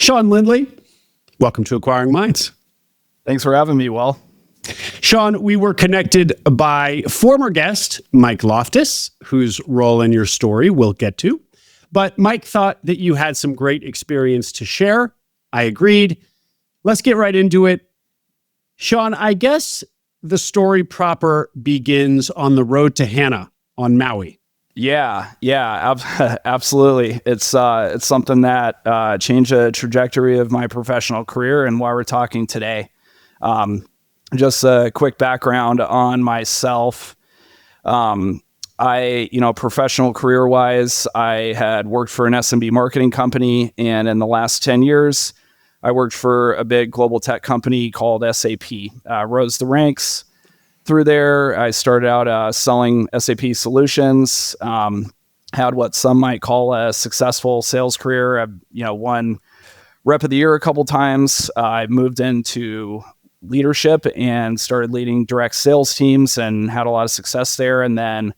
Shaugn Lindley, welcome to Acquiring Minds. Thanks for having me, Will. Shaugn, we were connected by former guest Mike Loftus, whose role in your story we'll get to. But Mike thought that you had some great experience to share. I agreed. Let's get right into it. Shaugn, I guess the story proper begins on the road to Hannah on Maui. Yeah, absolutely. It's something that changed the trajectory of my professional career and why we're talking today. Just a quick background on myself. Professional career-wise, I had worked for an SMB marketing company, and in the last 10 years, I worked for a big global tech company called SAP. Rose the ranks through there. I started out selling SAP solutions, had what some might call a successful sales career. I won Rep of the Year a couple times. I moved into leadership and started leading direct sales teams and had a lot of success there, and then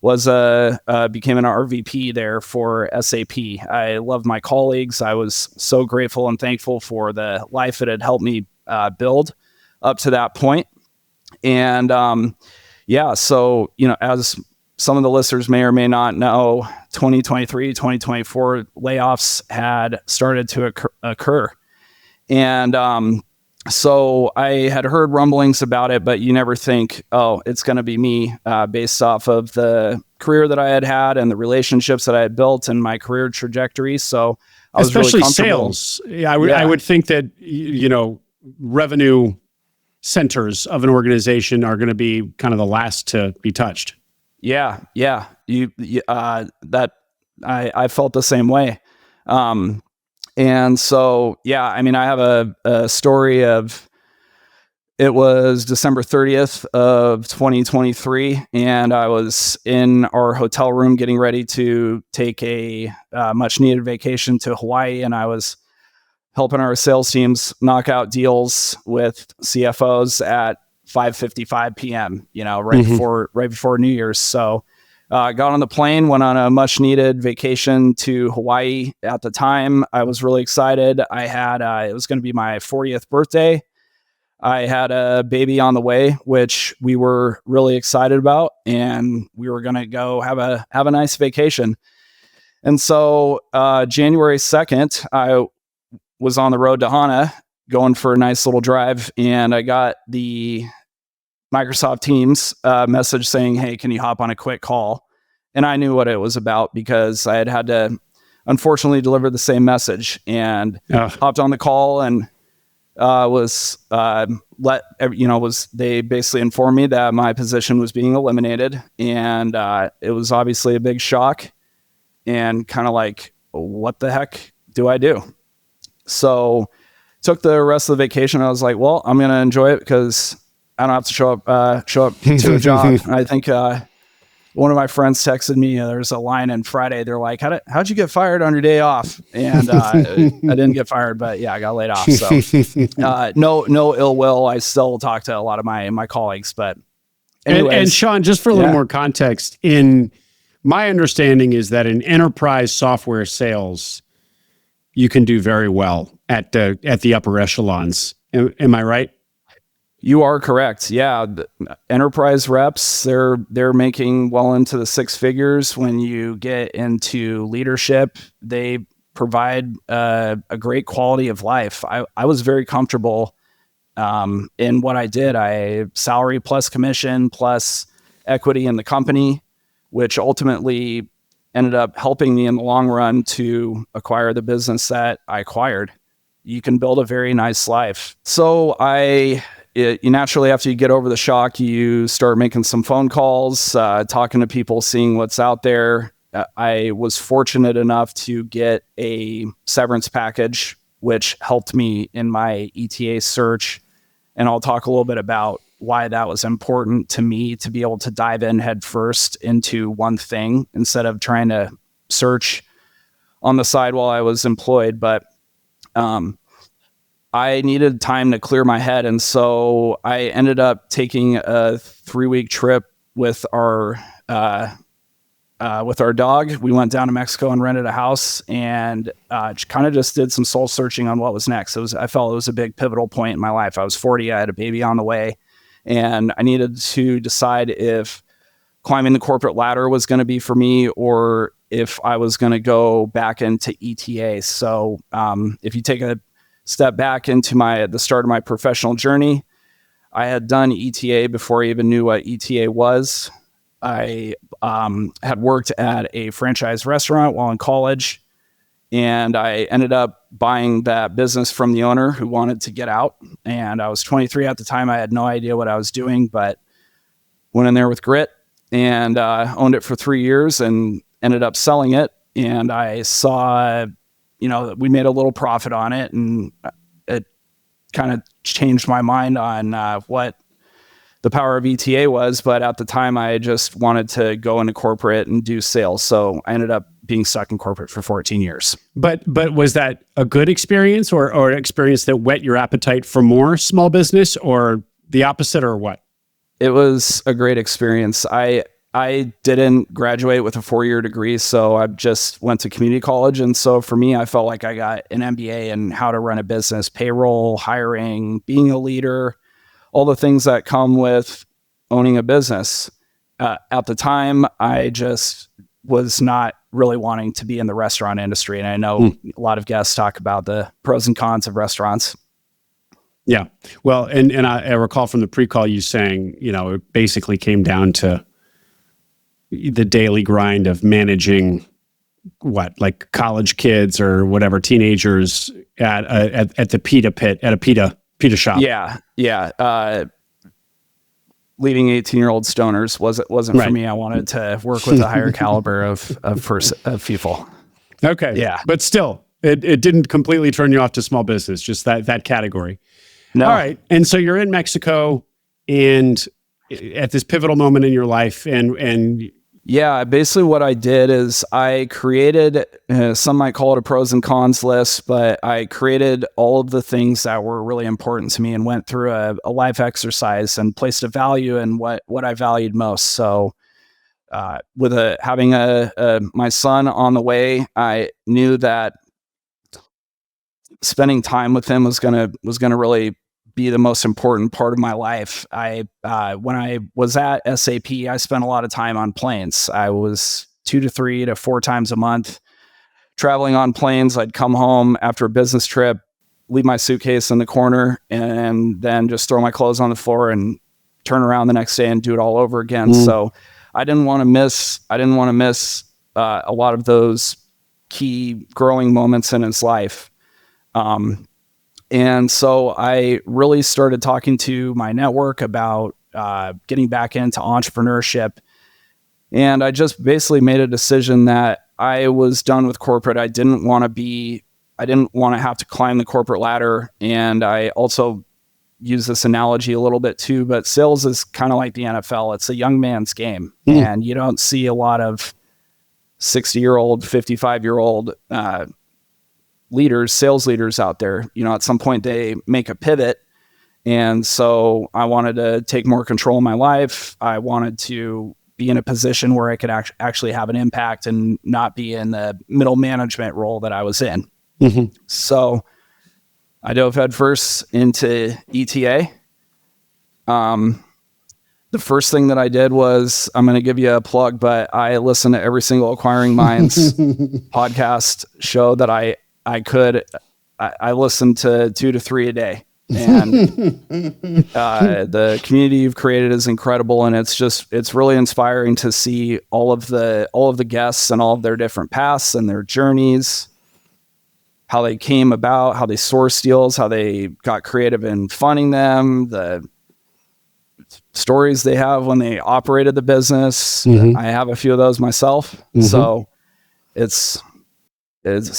became an RVP there for SAP. I loved my colleagues. I was so grateful and thankful for the life it had helped me build up to that point. And so, as some of the listeners may or may not know, 2023, 2024 layoffs had started to occur. And so I had heard rumblings about it, but you never think, oh, it's going to be me, based off of the career that I had and the relationships that I had built and my career trajectory. So I was especially really comfortable. Sales. I would think that, revenue centers of an organization are going to be kind of the last to be touched. Yeah. I felt the same way. And so, I have a story of, it was December 30th of 2023, and I was in our hotel room getting ready to take a much needed vacation to Hawaii. And I was helping our sales teams knock out deals with CFOs at 5:55 p.m., right before New Year's. So got on the plane, went on a much needed vacation to Hawaii. At the time, I was really excited. I had, it was going to be my 40th birthday. I had a baby on the way, which we were really excited about, and we were going to go have a nice vacation. And so, January 2nd, I was on the road to Hana going for a nice little drive, and I got the Microsoft Teams message saying, "Hey, can you hop on a quick call?" And I knew what it was about because I had to, unfortunately, deliver the same message, and hopped on the call and they basically informed me that my position was being eliminated, and it was obviously a big shock and kind of like, what the heck do I do? So took the rest of the vacation. I was like, well, I'm going to enjoy it because I don't have to show up to a job. I think one of my friends texted me, there's a line in Friday. They're like, how'd you get fired on your day off? And I didn't get fired, but I got laid off. So no ill will. I still talk to a lot of my colleagues, but anyways. And Shaugn, just for a little more context, in my understanding is that in enterprise software sales, you can do very well at the upper echelons. Am I right? You are correct. Yeah. The enterprise reps, they're making well into the six figures. When you get into leadership, they provide a great quality of life. I was very comfortable in what I did. I salary plus commission plus equity in the company, which ultimately ended up helping me in the long run to acquire the business that I acquired. You can build a very nice life. So you naturally, after you get over the shock, you start making some phone calls, talking to people, seeing what's out there. I was fortunate enough to get a severance package, which helped me in my ETA search. And I'll talk a little bit about why that was important to me, to be able to dive in head first into one thing instead of trying to search on the side while I was employed. But I needed time to clear my head. And so I ended up taking a 3-week trip with our with our dog. We went down to Mexico and rented a house, and kind of just did some soul searching on what was next. I felt it was a big pivotal point in my life. I was 40, I had a baby on the way, and I needed to decide if climbing the corporate ladder was going to be for me, or if I was going to go back into ETA. So if you take a step back into the start of my professional journey, I had done ETA before I even knew what ETA was. I had worked at a franchise restaurant while in college, and I ended up buying that business from the owner who wanted to get out. And I was 23 at the time. I had no idea what I was doing, but went in there with grit and owned it for 3 years and ended up selling it. And I saw, that we made a little profit on it, and it kind of changed my mind on what the power of ETA was. But at the time, I just wanted to go into corporate and do sales. So I ended up being stuck in corporate for 14 years. But was that a good experience, or an experience that whet your appetite for more small business, or the opposite, or what? It was a great experience. I didn't graduate with a 4-year degree, so I just went to community college. And so for me, I felt like I got an MBA in how to run a business, payroll, hiring, being a leader, all the things that come with owning a business. At the time, I just was not really wanting to be in the restaurant industry. And I know a lot of guests talk about the pros and cons of restaurants. Yeah. Well, and I recall from the pre-call you saying, it basically came down to the daily grind of managing like college kids or whatever, teenagers at the pita pit, at a pita shop. Yeah. Leading 18-year-old stoners wasn't right. for me. I wanted to work with a higher caliber of people. Okay. Yeah. But still, it didn't completely turn you off to small business, just that category. No. All right. And so you're in Mexico and at this pivotal moment in your life, and yeah, basically what I did is I created, some might call it a pros and cons list, but I created all of the things that were really important to me and went through a life exercise and placed a value in what I valued most. So with having my son on the way, I knew that spending time with him was gonna really be the most important part of my life. When I was at SAP, I spent a lot of time on planes. I was 2 to 3 to 4 times a month traveling on planes. I'd come home after a business trip, leave my suitcase in the corner, and then just throw my clothes on the floor and turn around the next day and do it all over again. So I didn't want to miss a lot of those key growing moments in his life. And so I really started talking to my network about getting back into entrepreneurship. And I just basically made a decision that I was done with corporate. I didn't want to have to climb the corporate ladder. And I also use this analogy a little bit too, but sales is kind of like the NFL. It's a young man's game. And you don't see a lot of 60-year-old, 55-year-old, sales leaders out there. At some point they make a pivot. And so I wanted to take more control of my life. I wanted to be in a position where I could actually have an impact and not be in the middle management role that I was in. So I dove headfirst into ETA. The first thing that I did was, I'm going to give you a plug, but I listened to every single Acquiring Minds podcast show that I could. I listened to 2 to 3 a day, and the community you've created is incredible. And it's really inspiring to see all of the guests and all of their different paths and their journeys, how they came about, how they sourced deals, how they got creative in funding them, the stories they have when they operated the business. I have a few of those myself. So it's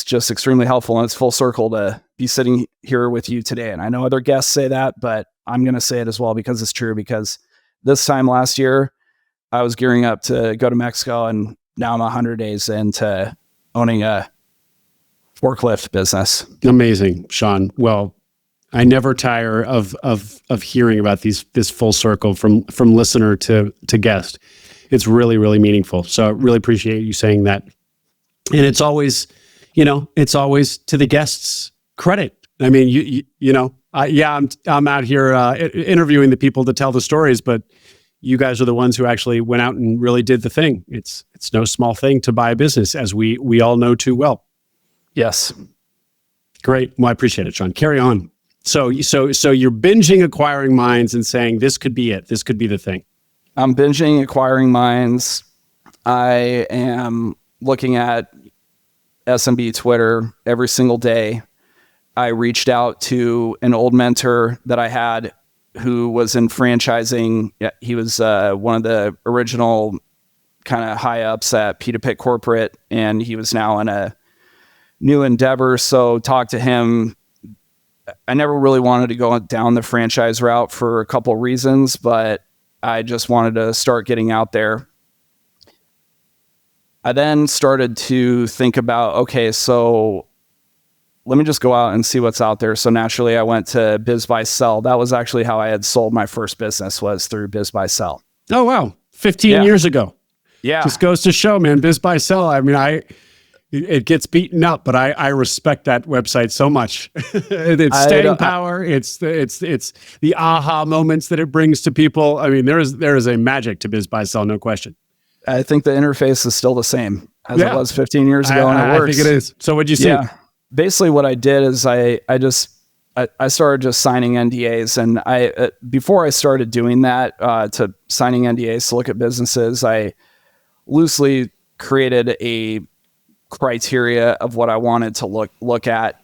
just extremely helpful, and it's full circle to be sitting here with you today. And I know other guests say that, but I'm going to say it as well because it's true. Because this time last year, I was gearing up to go to Mexico, and now I'm 100 days into owning a forklift business. Amazing, Shaugn. Well, I never tire of hearing about this full circle from listener to guest. it's really, really meaningful. So I really appreciate you saying that. And it's always, it's always to the guests' credit. I mean, I'm out here interviewing the people to tell the stories, but you guys are the ones who actually went out and really did the thing. It's no small thing to buy a business, as we all know too well. Yes. Great. Well, I appreciate it, Shaugn. Carry on. So you're binging acquiring minds and saying this could be it. This could be the thing. I'm binging acquiring minds. I am looking at SMB Twitter every single day. I reached out to an old mentor that I had who was in franchising. He was one of the original kind of high ups at Peter Pitt Corporate, and he was now in a new endeavor. So talked to him. I never really wanted to go down the franchise route for a couple of reasons, but I just wanted to start getting out there. I then started to think about, okay, so let me just go out and see what's out there. So naturally I went to Biz Buy Sell. That was actually how I had sold my first business, was through Biz Buy Sell. Oh, wow. 15 years ago. Yeah. Just goes to show, man, Biz Buy Sell. I mean, it gets beaten up, but I respect that website so much. It's staying power. It's the aha moments that it brings to people. I mean, there is a magic to Biz Buy Sell, no question. I think the interface is still the same as it was 15 years ago, and it works. I think it is. So what'd you see? Yeah. Basically what I did is I started just signing NDAs, and before I started doing that, to signing NDAs to look at businesses, I loosely created a criteria of what I wanted to look at.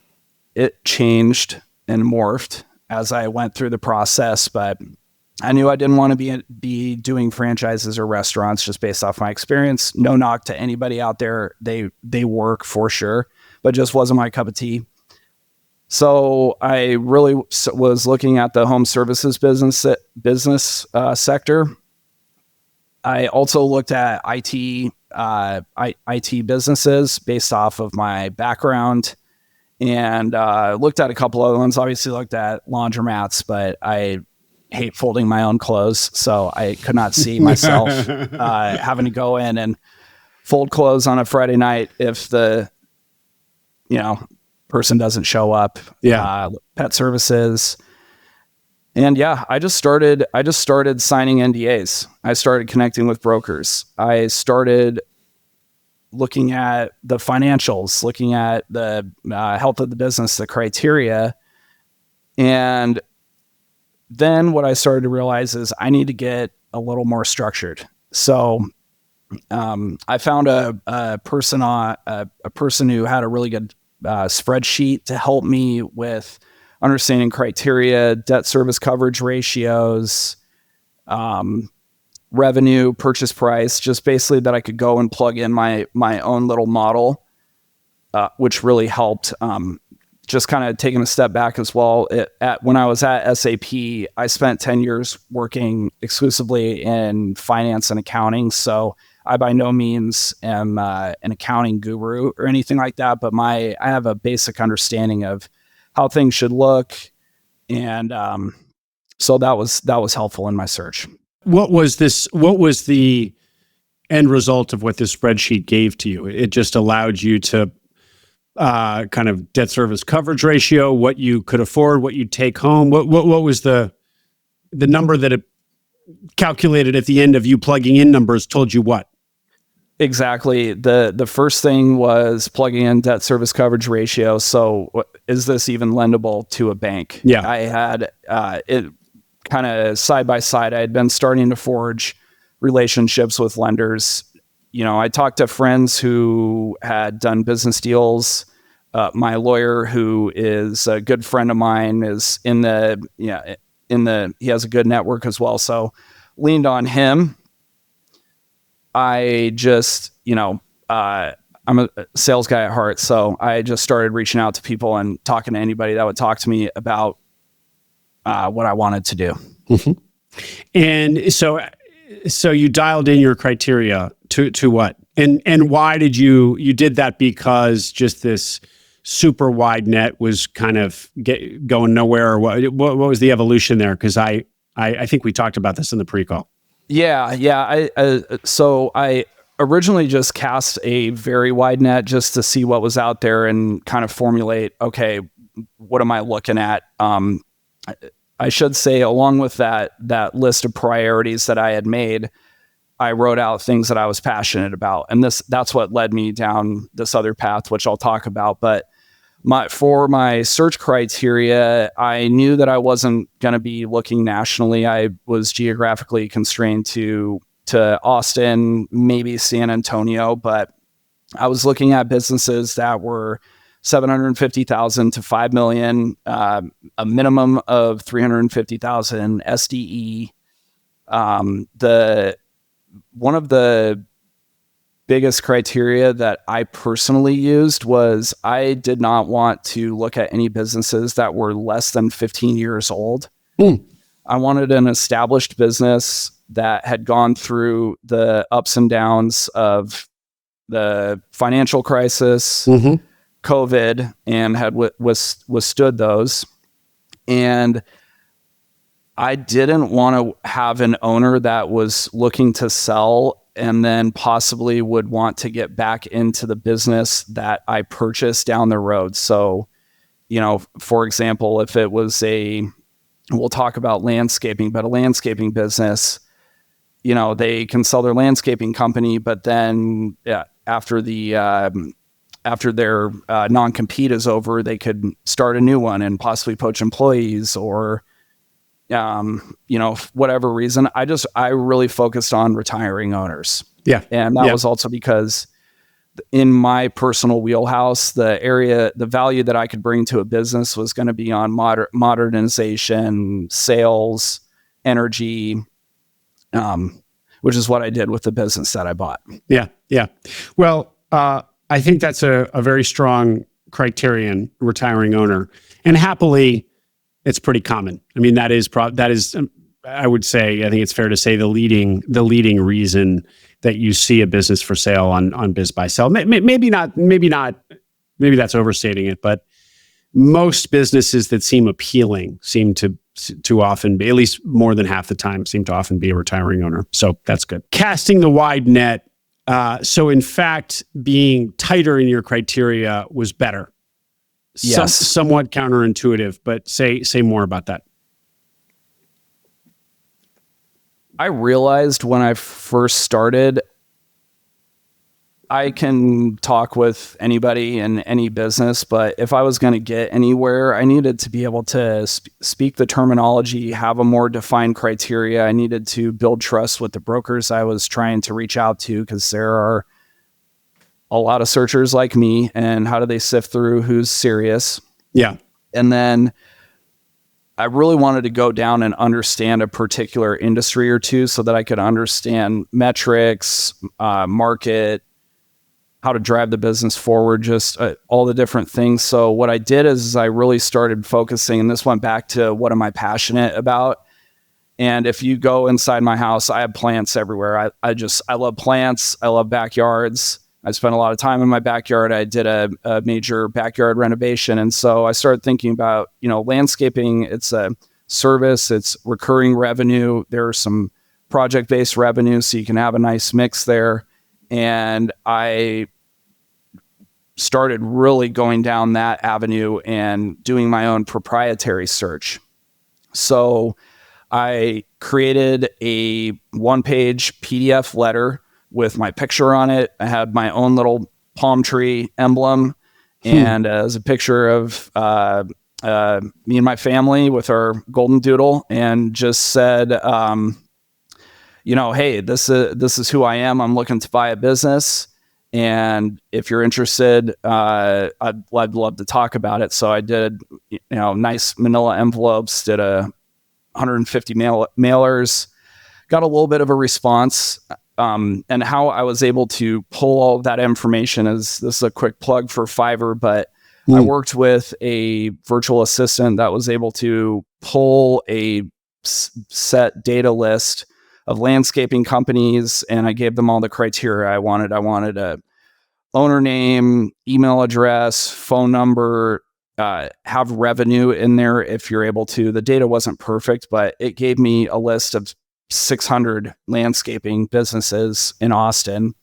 It changed and morphed as I went through the process, but I knew I didn't want to be doing franchises or restaurants just based off my experience. No knock to anybody out there. They work for sure, but just wasn't my cup of tea. So I really was looking at the home services business sector. I also looked at IT businesses based off of my background, and looked at a couple other ones. Obviously looked at laundromats, but I hate folding my own clothes, so I could not see myself having to go in and fold clothes on a Friday night if the person doesn't show up. Pet services. And I just started signing NDAs. I started connecting with brokers. I started looking at the financials, looking at the health of the business, the criteria. And then what I started to realize is I need to get a little more structured. So I found a person who had a really good spreadsheet to help me with understanding criteria, debt service coverage ratios, revenue, purchase price, just basically that I could go and plug in my own little model, which really helped. Just kind of taking a step back as well. When I was at SAP, I spent 10 years working exclusively in finance and accounting. So I by no means am an accounting guru or anything like that, but I have a basic understanding of how things should look. And so that was helpful in my search. What was the end result of what this spreadsheet gave to you? It just allowed you to kind of debt service coverage ratio, what you could afford, what you'd take home. What was the number that it calculated at the end of you plugging in numbers told you what? Exactly. The first thing was plugging in debt service coverage ratio. So is this even lendable to a bank? Yeah. I had it kind of side by side. I had been starting to forge relationships with lenders. I talked to friends who had done business deals. My lawyer, who is a good friend of mine, is he has a good network as well. So leaned on him. I just, I'm a sales guy at heart. So I just started reaching out to people and talking to anybody that would talk to me about what I wanted to do. Mm-hmm. And so you dialed in your criteria to what? And why did you did that? Because just this super wide net was kind of going nowhere, or what was the evolution there? Because I think we talked about this in the pre-call. So I originally just cast a very wide net just to see what was out there and kind of formulate, okay, what am I looking at? I should say, along with that list of priorities that I had made, I wrote out things that I was passionate about, and that's what led me down this other path, which I'll talk about. But for my search criteria, I knew that I wasn't going to be looking nationally. I was geographically constrained to Austin, maybe San Antonio, but I was looking at businesses that were 750,000 to 5 million, a minimum of 350,000 SDE. One of the biggest criteria that I personally used was I did not want to look at any businesses that were less than 15 years old. I wanted an established business that had gone through the ups and downs of the financial crisis, COVID, and had withstood those. And I didn't want to have an owner that was looking to sell and then possibly would want to get back into the business that I purchased down the road. So, for example, if it was we'll talk about landscaping, but a landscaping business, they can sell their landscaping company, but then after their non-compete is over, they could start a new one and possibly poach employees or, whatever reason. I really focused on retiring owners. Yeah. And that was also because in my personal wheelhouse, the value that I could bring to a business was going to be on modernization, sales, energy, which is what I did with the business that I bought. Yeah. Yeah. Well, I think that's a very strong criterion, retiring owner, and happily, it's pretty common. I mean, that is, I would say, I think it's fair to say the leading reason that you see a business for sale on Biz Buy Sell. Maybe that's overstating it, but most businesses that seem appealing seem to often be, at least more than half the time, seem to often be a retiring owner. So that's good. Casting the wide net. So in fact, being tighter in your criteria was better. Yes. Somewhat counterintuitive, but say more about that. I realized when I first started, I can talk with anybody in any business, but if I was going to get anywhere, I needed to be able to speak the terminology, have a more defined criteria. I needed to build trust with the brokers I was trying to reach out to, because there are a lot of searchers like me, and how do they sift through who's serious? Yeah. And then I really wanted to go down and understand a particular industry or two so that I could understand metrics, market, how to drive the business forward, just all the different things. So what I did is I really started focusing, and this went back to what am I passionate about? And if you go inside my house, I have plants everywhere. I love plants. I love backyards. I spent a lot of time in my backyard. I did a major backyard renovation. And so I started thinking about, landscaping. It's a service, it's recurring revenue. There are some project-based revenue, so you can have a nice mix there. And I started really going down that avenue and doing my own proprietary search. So I created a one-page PDF letter with my picture on it. I had my own little palm tree emblem, and as a picture of me and my family with our golden doodle, and just said, hey, this is who I am. I'm looking to buy a business, and if you're interested, I'd love to talk about it. So I did, nice manila envelopes, did 150 mailers, got a little bit of a response. And how I was able to pull all of that information is, this is a quick plug for Fiverr, but I worked with a virtual assistant that was able to pull a set data list of landscaping companies, and I gave them all the criteria I wanted. I wanted a owner name, email address, phone number, have revenue in there if you're able to. The data wasn't perfect, but it gave me a list of 600 landscaping businesses in Austin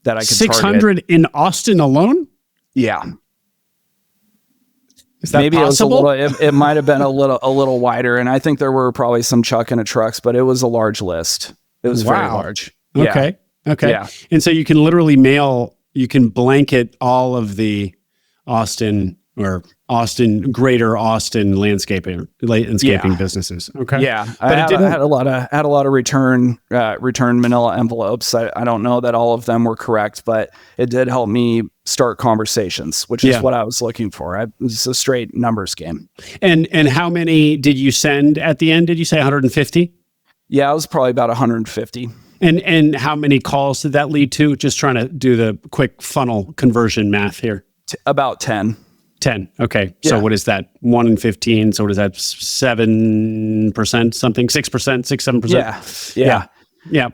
that I could 600 target. in Austin alone? Yeah. Is that Maybe possible? it might have been a little wider, and I think there were probably some chuck in a trucks, but it was a large list. It was very large. Okay. Yeah. Okay. Yeah. And so you can literally you can blanket all of the Austin or greater Austin landscaping businesses. Okay. Yeah. But I had a lot of return manila envelopes. I don't know that all of them were correct, but it did help me start conversations, which is what I was looking for. It was a straight numbers game. And how many did you send at the end? Did you say 150? Yeah, it was probably about 150. And how many calls did that lead to? Just trying to do the quick funnel conversion math here. About 10. 10. Okay. Yeah. So what is that? 1 in 15. So what is that? 7% something? 6%, 7%? Yeah. Yeah.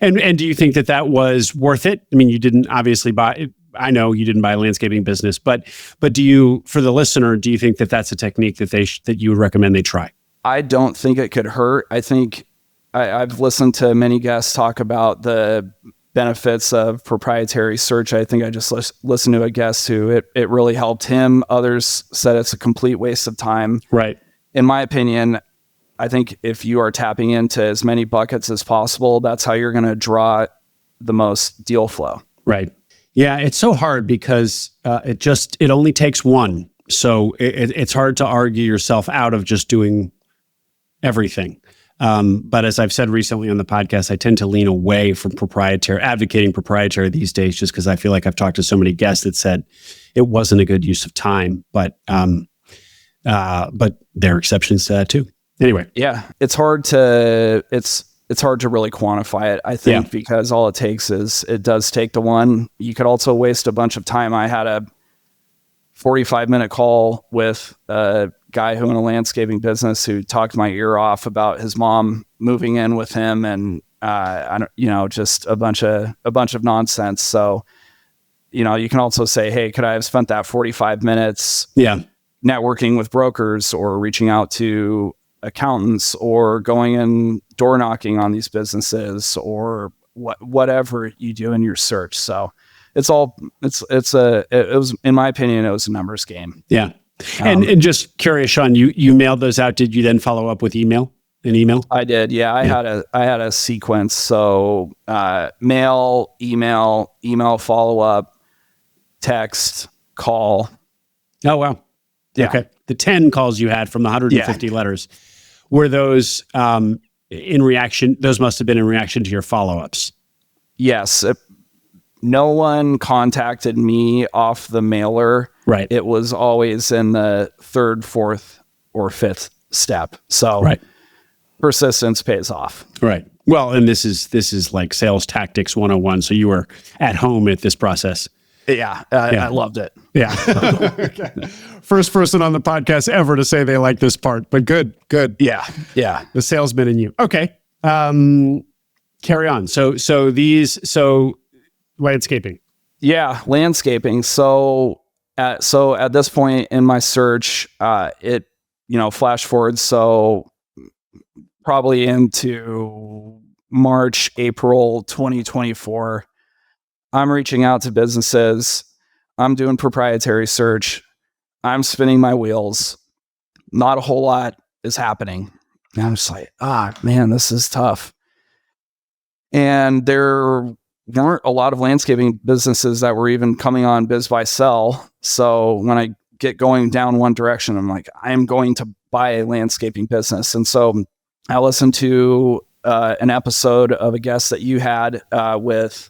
And do you think that was worth it? I mean, you didn't obviously I know you didn't buy a landscaping business, but do you, for the listener, do you think that that's a technique that that you would recommend they try? I don't think it could hurt. I think I've listened to many guests talk about the benefits of proprietary search. I think I just listened to a guest who it really helped him. Others said it's a complete waste of time. Right. In my opinion, I think if you are tapping into as many buckets as possible, that's how you're going to draw the most deal flow. Right. Yeah. It's so hard because it only takes one. So it's hard to argue yourself out of just doing everything. But as I've said recently on the podcast, I tend to lean away from advocating proprietary these days, just because I feel like I've talked to so many guests that said it wasn't a good use of time, but there are exceptions to that too. Anyway. Yeah. It's hard to really quantify it, I think, because all it takes is, it does take the one. You could also waste a bunch of time. I had a 45-minute call with a guy who in a landscaping business who talked my ear off about his mom moving in with him, and just a bunch of nonsense. So, you can also say, hey, could I have spent that 45 minutes networking with brokers or reaching out to accountants or going and door knocking on these businesses or whatever you do in your search. So it was, in my opinion, it was a numbers game. Yeah. And just curious, Shaugn, you mailed those out. Did you then follow up with an email? I did. Yeah. I had a sequence. So, mail, email follow-up, text, call. Oh, wow. Yeah. Okay. The 10 calls you had from the 150 letters, were those in reaction? Those must have been in reaction to your follow-ups. Yes. No one contacted me off the mailer. Right. It was always in the third, fourth, or fifth step. So persistence pays off. Right. Well, and this is like sales tactics 101. So you were at home at this process. Yeah. I loved it. Yeah. Okay. First person on the podcast ever to say they like this part, but good. Yeah. Yeah. The salesman in you. Okay. Carry on. So landscaping. Yeah. Landscaping. So at this point in my search, flash forward. So probably into March, April, 2024, I'm reaching out to businesses. I'm doing proprietary search. I'm spinning my wheels. Not a whole lot is happening. And I'm just like, man, this is tough. And there weren't a lot of landscaping businesses that were even coming on Biz Buy Sell. So when I get going down one direction, I'm like, I'm going to buy a landscaping business. And so I listened to an episode of a guest that you had with,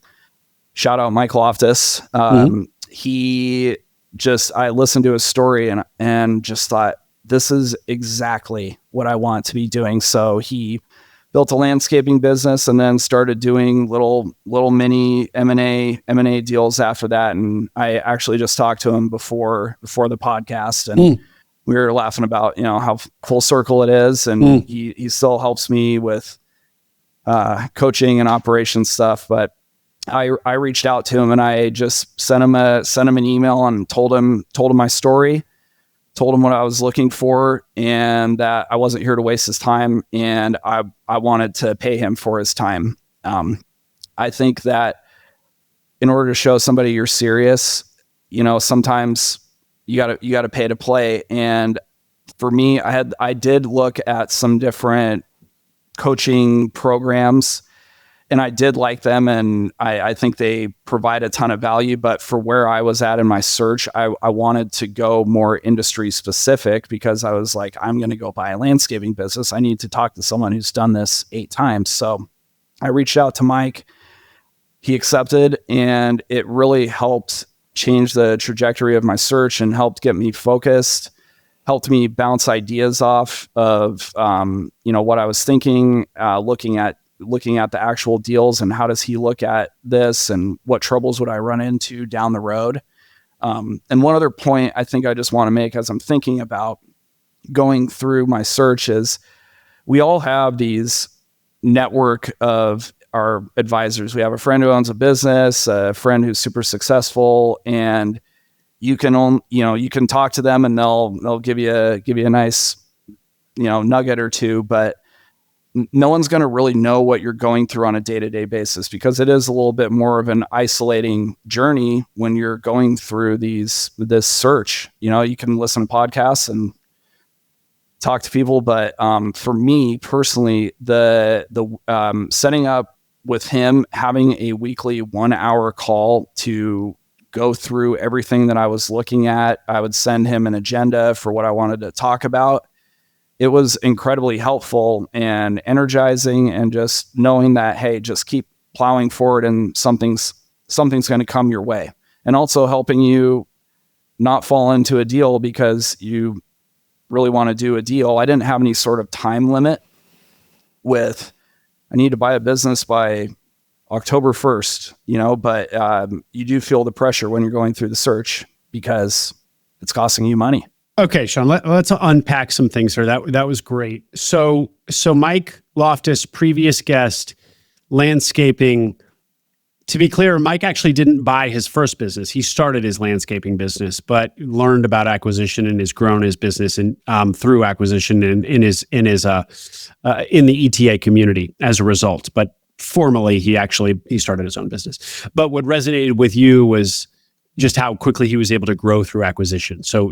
shout out Mike Loftus. I listened to his story and just thought, this is exactly what I want to be doing. So he built a landscaping business and then started doing little mini M&A deals after that. And I actually just talked to him before the podcast, and we were laughing about, how full circle it is. And he still helps me with coaching and operations stuff. But I reached out to him and I just sent him an email and told him my story. told him what I was looking for and that I wasn't here to waste his time, and I wanted to pay him for his time. I think that in order to show somebody you're serious, sometimes you gotta pay to play. And for me, I did look at some different coaching programs, and I did like them, and I think they provide a ton of value. But for where I was at in my search, I wanted to go more industry specific, because I was like, I'm going to go buy a landscaping business. I need to talk to someone who's done this 8 times. So I reached out to Mike. He accepted, and it really helped change the trajectory of my search and helped get me focused, helped me bounce ideas off of, what I was thinking, looking at the actual deals and how does he look at this and what troubles would I run into down the road. And one other point I think I just want to make as I'm thinking about going through my search is we all have these network of our advisors. We have a friend who owns a business, a friend who's super successful, and you can talk to them and they'll give you a nice, nugget or two, but no one's going to really know what you're going through on a day-to-day basis, because it is a little bit more of an isolating journey when you're going through this search. You can listen to podcasts and talk to people, but for me personally, the setting up with him, having a weekly 1-hour call to go through everything that I was looking at, I would send him an agenda for what I wanted to talk about. It was incredibly helpful and energizing, and just knowing that, hey, just keep plowing forward and something's going to come your way. And also helping you not fall into a deal because you really want to do a deal. I didn't have any sort of time limit with, I need to buy a business by October 1st, but you do feel the pressure when you're going through the search because it's costing you money. Okay, Shaugn, let's unpack some things here. That was great. So Mike Loftus, previous guest, landscaping. To be clear, Mike actually didn't buy his first business. He started his landscaping business, but learned about acquisition and has grown his business through acquisition and in the ETA community as a result. But formally, he started his own business. But what resonated with you was just how quickly he was able to grow through acquisition. So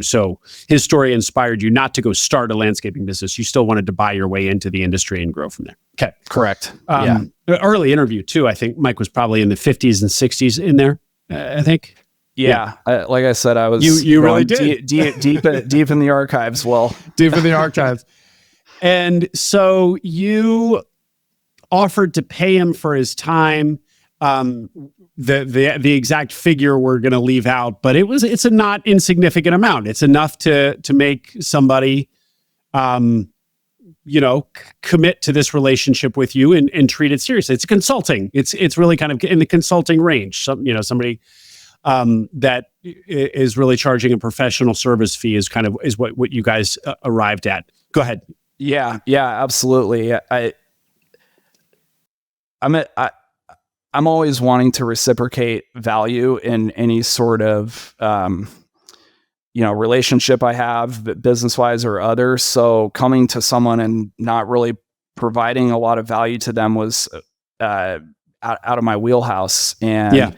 his story inspired you not to go start a landscaping business. You still wanted to buy your way into the industry and grow from there. Okay. Correct. Early interview too. I think Mike was probably in the 50s and 60s in there, I think. Yeah. Like I said, I was you really did deep in the archives. Well, deep in the archives. And so you offered to pay him for his time. The exact figure we're going to leave out, but it's a not insignificant amount. It's enough to make somebody, commit to this relationship with you and treat it seriously. It's consulting. It's really kind of in the consulting range. Somebody that is really charging a professional service fee is what you guys arrived at. Go ahead. Yeah, absolutely. I'm always wanting to reciprocate value in any sort of, relationship I have, business-wise or other. So coming to someone and not really providing a lot of value to them was out of my wheelhouse. And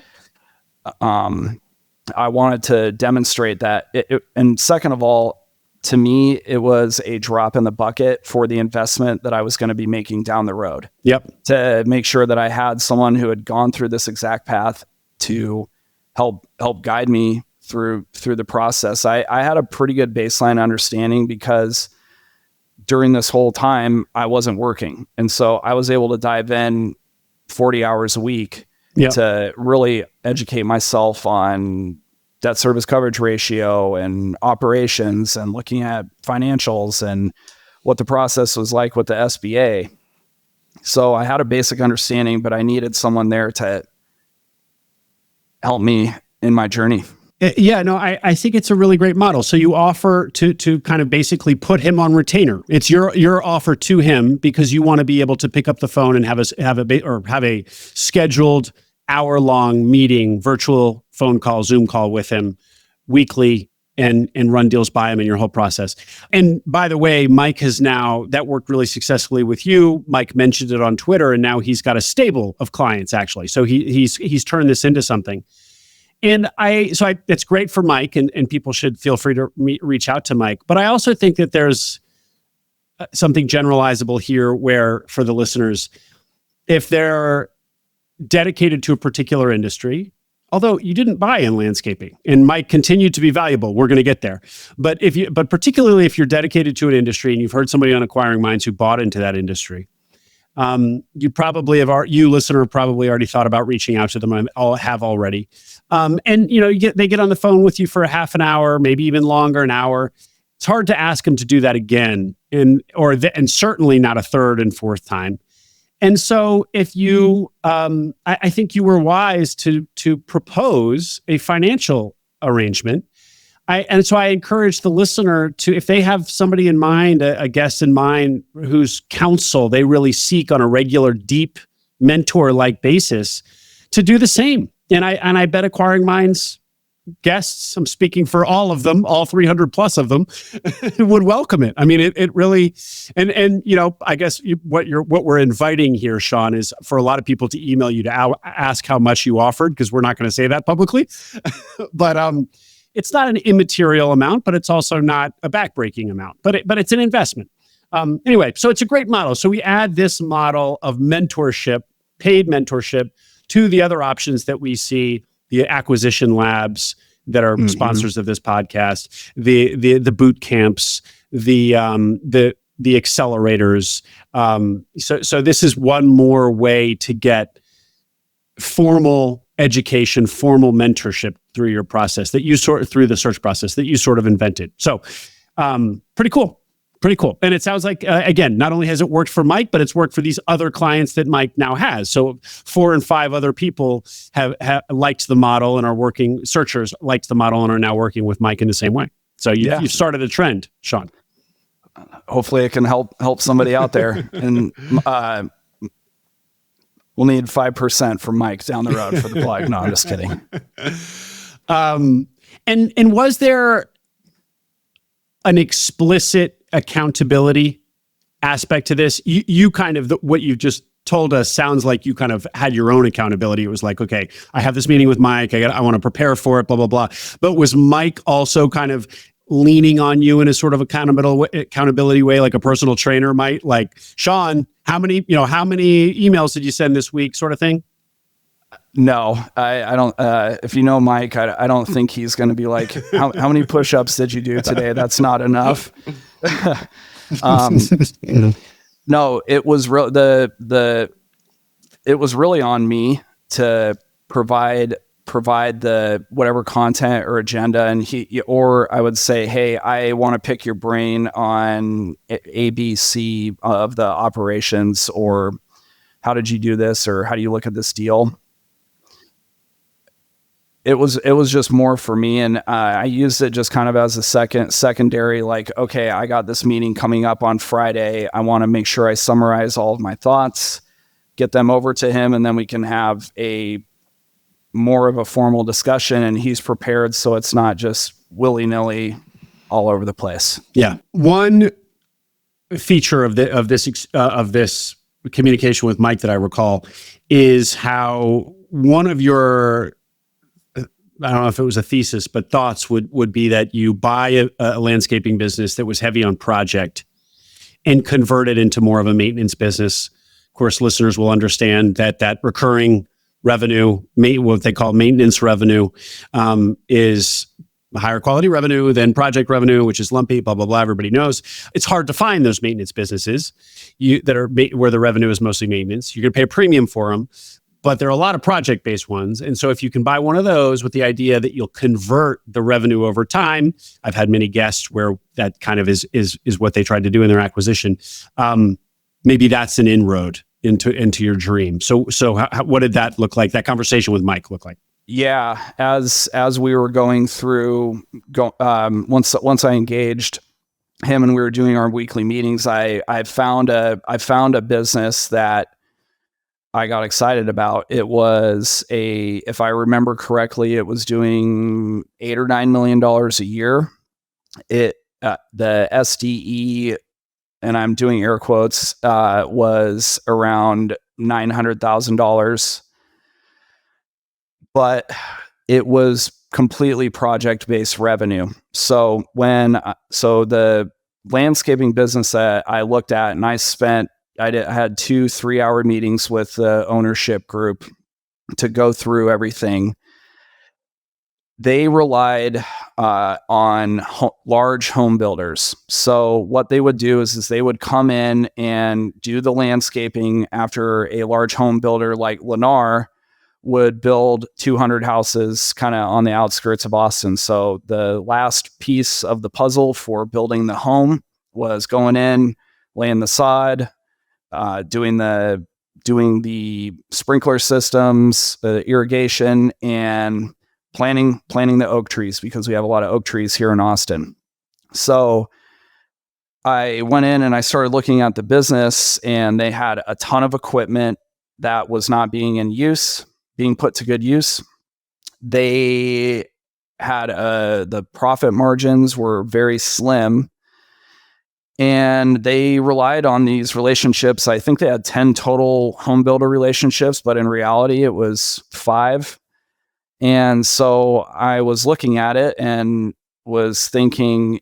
I wanted to demonstrate that. And second of all, to me, it was a drop in the bucket for the investment that I was going to be making down the road. Yep. To make sure that I had someone who had gone through this exact path to help guide me through the process. I had a pretty good baseline understanding because during this whole time I wasn't working. And so I was able to dive in 40 hours a week to really educate myself on debt service coverage ratio and operations and looking at financials and what the process was like with the SBA. So I had a basic understanding, but I needed someone there to help me in my journey. Yeah, no, I think it's a really great model. So you offer to kind of basically put him on retainer. It's your offer to him because you want to be able to pick up the phone and have a scheduled hour-long meeting, virtual phone call, Zoom call with him weekly and run deals by them in your whole process. And by the way, Mike has now, that worked really successfully with you. Mike mentioned it on Twitter, and now he's got a stable of clients actually. So he's turned this into something. And that's great for Mike, and people should feel free to reach out to Mike. But I also think that there's something generalizable here where, for the listeners, if they're dedicated to a particular industry, although you didn't buy in landscaping and might continue to be valuable, we're going to get there. But particularly if you're dedicated to an industry and you've heard somebody on Acquiring Minds who bought into that industry, you listener probably already thought about reaching out to them. Have already. And they get on the phone with you for a half an hour, maybe even longer, an hour. It's hard to ask them to do that again, and certainly not a third and fourth time. And so if you, I think you were wise to propose a financial arrangement. So I encourage the listener to, if they have somebody in mind, a guest in mind whose counsel they really seek on a regular, deep mentor-like basis, to do the same. And I bet Acquiring Minds guests, I'm speaking for all of them, all 300 plus of them, would welcome it. I mean, it really, and I guess what we're inviting here, Shaugn, is for a lot of people to email you to ask how much you offered, because we're not going to say that publicly. But it's not an immaterial amount, but it's also not a backbreaking amount. But it's an investment. Anyway, so it's a great model. So we add this model of mentorship, paid mentorship, to the other options that we see. The acquisition labs that are sponsors of this podcast, the boot camps, the accelerators. So this is one more way to get formal education, formal mentorship through your process through the search process that you sort of invented. So pretty cool. Pretty cool. And it sounds like, again, not only has it worked for Mike, but it's worked for these other clients that Mike now has. So 4 and 5 other people have liked the model and are working, searchers liked the model and are now working with Mike in the same way. So you've started a trend, Shaugn. Hopefully it can help somebody out there. And we'll need 5% from Mike down the road for the plug. No, I'm just kidding. And was there an explicit accountability aspect to this? You kind of, what you've just told us sounds like you kind of had your own accountability. It was like, okay, I have this meeting with Mike. I want to prepare for it, blah, blah, blah. But was Mike also kind of leaning on you in a sort of accountability way, like a personal trainer might? Like, Shaugn, how many emails did you send this week, sort of thing? No, I don't. If you know Mike, I don't think he's going to be like, how many push-ups did you do today? That's not enough. No, it was it was really on me to provide the whatever content or agenda, and or I would say, hey, I want to pick your brain on ABC of the operations, or how did you do this, or how do you look at this deal? It was just more for me, and I used it just kind of as a secondary, like, okay, I got this meeting coming up on Friday. I want to make sure I summarize all of my thoughts, get them over to him, and then we can have a more of a formal discussion, and he's prepared, so it's not just willy-nilly all over the place. Yeah. One feature of this communication with Mike that I recall is how one of your, I don't know if it was a thesis, but thoughts would be that you buy a landscaping business that was heavy on project and convert it into more of a maintenance business. Of course, listeners will understand that recurring revenue, what they call maintenance revenue, is higher quality revenue than project revenue, which is lumpy, blah, blah, blah. Everybody knows. It's hard to find those maintenance businesses where the revenue is mostly maintenance. You're going to pay a premium for them. But there are a lot of project-based ones. And so if you can buy one of those with the idea that you'll convert the revenue over time, I've had many guests where that kind of is what they tried to do in their acquisition. Maybe that's an inroad into your dream. So what did that look like? That conversation with Mike look like? Yeah, as we were going through, once I engaged him and we were doing our weekly meetings, I found a business that I got excited about. It was if I remember correctly, it was doing $8 or $9 million a year. The SDE, and I'm doing air quotes, was around $900,000, but it was completely project-based revenue. So the landscaping business that I looked at, and I had 2 3-hour meetings with the ownership group to go through everything. They relied on large home builders. So what they would do is they would come in and do the landscaping after a large home builder like Lennar would build 200 houses kind of on the outskirts of Austin. So the last piece of the puzzle for building the home was going in, laying the sod, doing the sprinkler systems, the irrigation, and planting the oak trees, because we have a lot of oak trees here in Austin. So I went in and I started looking at the business, and they had a ton of equipment that was not being put to good use. They had the profit margins were very slim, and they relied on these relationships. I think they had 10 total home builder relationships, but in reality it was 5. And so I was looking at it and was thinking,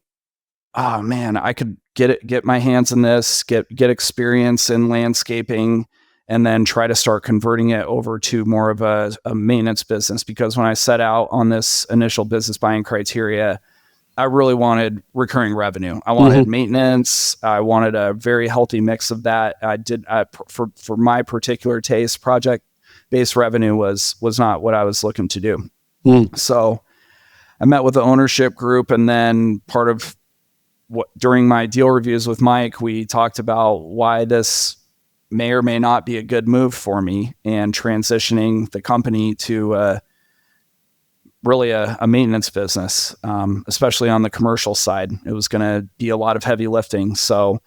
oh man, I could get my hands in this, get experience in landscaping, and then try to start converting it over to more of a maintenance business. Because when I set out on this initial business buying criteria, I really wanted recurring revenue. I wanted maintenance. I wanted a very healthy mix of that. For my particular taste, project-based revenue was not what I was looking to do. So I met with the ownership group, and then part of during my deal reviews with Mike, we talked about why this may or may not be a good move for me, and transitioning the company to really a maintenance business, especially on the commercial side. It was going to be a lot of heavy lifting. So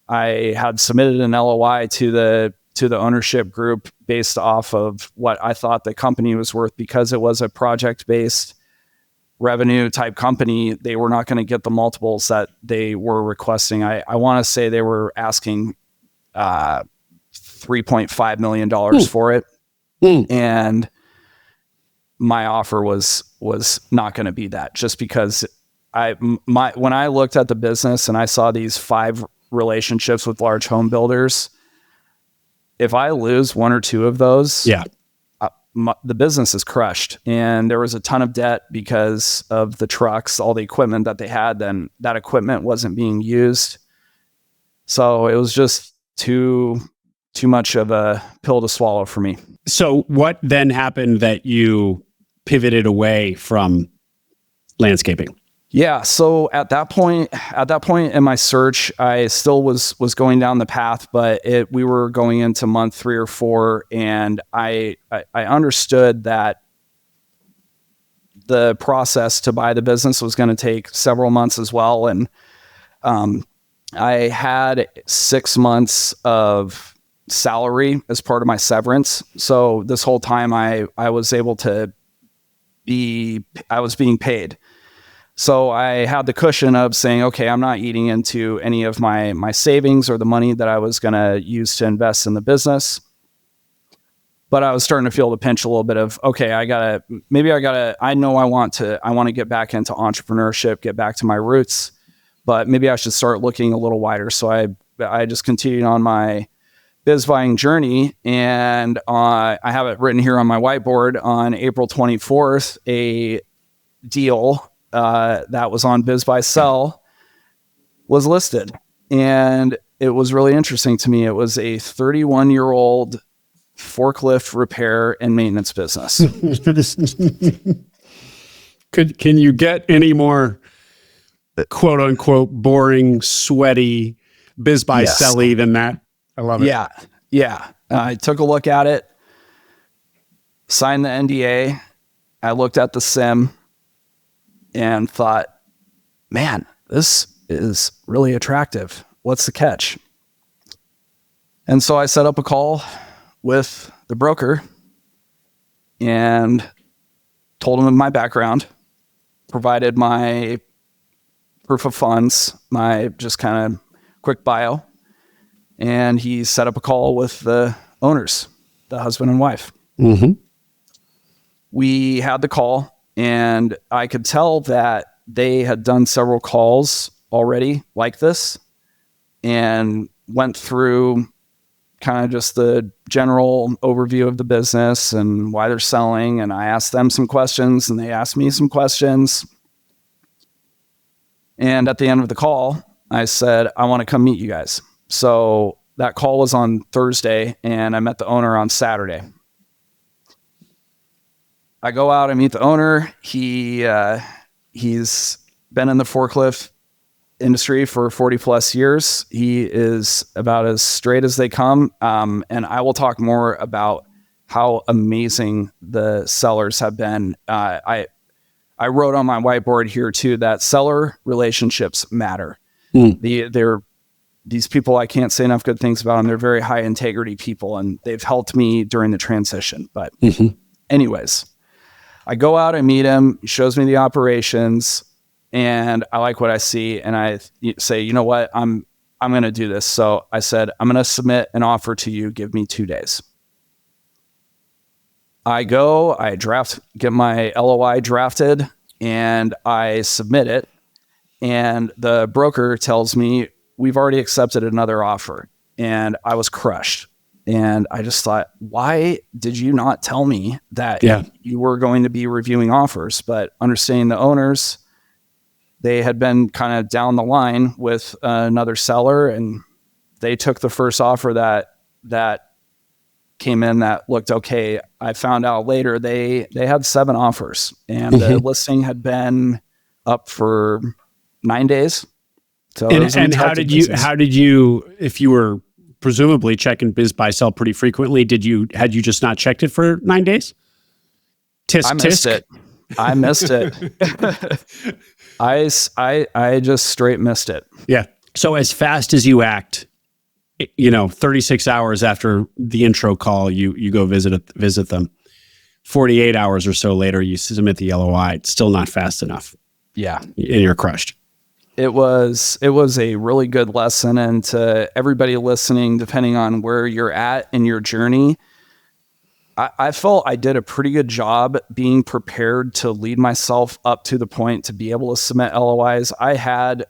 I had submitted an LOI to the ownership group based off of what I thought the company was worth. Because it was a project-based revenue type company, they were not going to get the multiples that they were requesting. I want to say they were asking $3.5 million for it. And my offer was not going to be that, just because when I looked at the business and I saw these 5 relationships with large home builders, if I lose 1 or 2 of those, the business is crushed. And there was a ton of debt because of the trucks, all the equipment that they had. Then that equipment wasn't being used. So it was just too much of a pill to swallow for me. So what then happened that you pivoted away from landscaping? Yeah. So at that point in my search, I still was going down the path, but we were going into month 3 or 4, and I understood that the process to buy the business was going to take several months as well. And I had 6 months of salary as part of my severance. So this whole time I was able to I was being paid. So I had the cushion of saying, okay, I'm not eating into any of my savings or the money that I was going to use to invest in the business. But I was starting to feel the pinch a little bit of, okay, I know I want to get back into entrepreneurship, get back to my roots, but maybe I should start looking a little wider. So I just continued on my biz buying journey, and I have it written here on my whiteboard. On April 24th, a deal that was on Biz Buy Sell was listed, and it was really interesting to me. It was a 31-year-old forklift repair and maintenance business. Can you get any more quote unquote boring, sweaty Biz Buy Sell-y than that? I love it. Yeah. I took a look at it, signed the NDA. I looked at the sim and thought, man, this is really attractive. What's the catch? And so I set up a call with the broker and told him of my background, provided my proof of funds, my just kind of quick bio, and he set up a call with the owners, the husband and wife. Mm-hmm. We had the call, and I could tell that they had done several calls already like this and went through kind of just the general overview of the business and why they're selling. And I asked them some questions and they asked me some questions. And at the end of the call, I said, I want to come meet you guys. So that call was on Thursday and I met the owner on Saturday. I go out and meet the owner. He's been in the forklift industry for 40 plus years. He is about as straight as they come. And I will talk more about how amazing the sellers have been. I wrote on my whiteboard here too, that seller relationships matter. These people, I can't say enough good things about them. They're very high integrity people and they've helped me during the transition. But anyways, I go out and meet him. He shows me the operations and I like what I see. And I say, you know what, I'm going to do this. So I said, I'm going to submit an offer to you. Give me 2 days. I go, get my LOI drafted and I submit it. And the broker tells me, we've already accepted another offer. And I was crushed. And I just thought, why did you not tell me that you were going to be reviewing offers? But understanding the owners, they had been kind of down the line with another seller and they took the first offer that came in that looked okay. I found out later they had 7 offers and the listing had been up for 9 days. So and how did you, if you were presumably checking biz buy sell pretty frequently, had you just not checked it for 9 days? I missed it. I just straight missed it. Yeah. So as fast as you act, 36 hours after the intro call, you go visit them. 48 hours or so later, you submit the LOI. It's still not fast enough. Yeah. And you're crushed. It was a really good lesson. And to everybody listening, depending on where you're at in your journey, I felt I did a pretty good job being prepared to lead myself up to the point to be able to submit LOIs. I had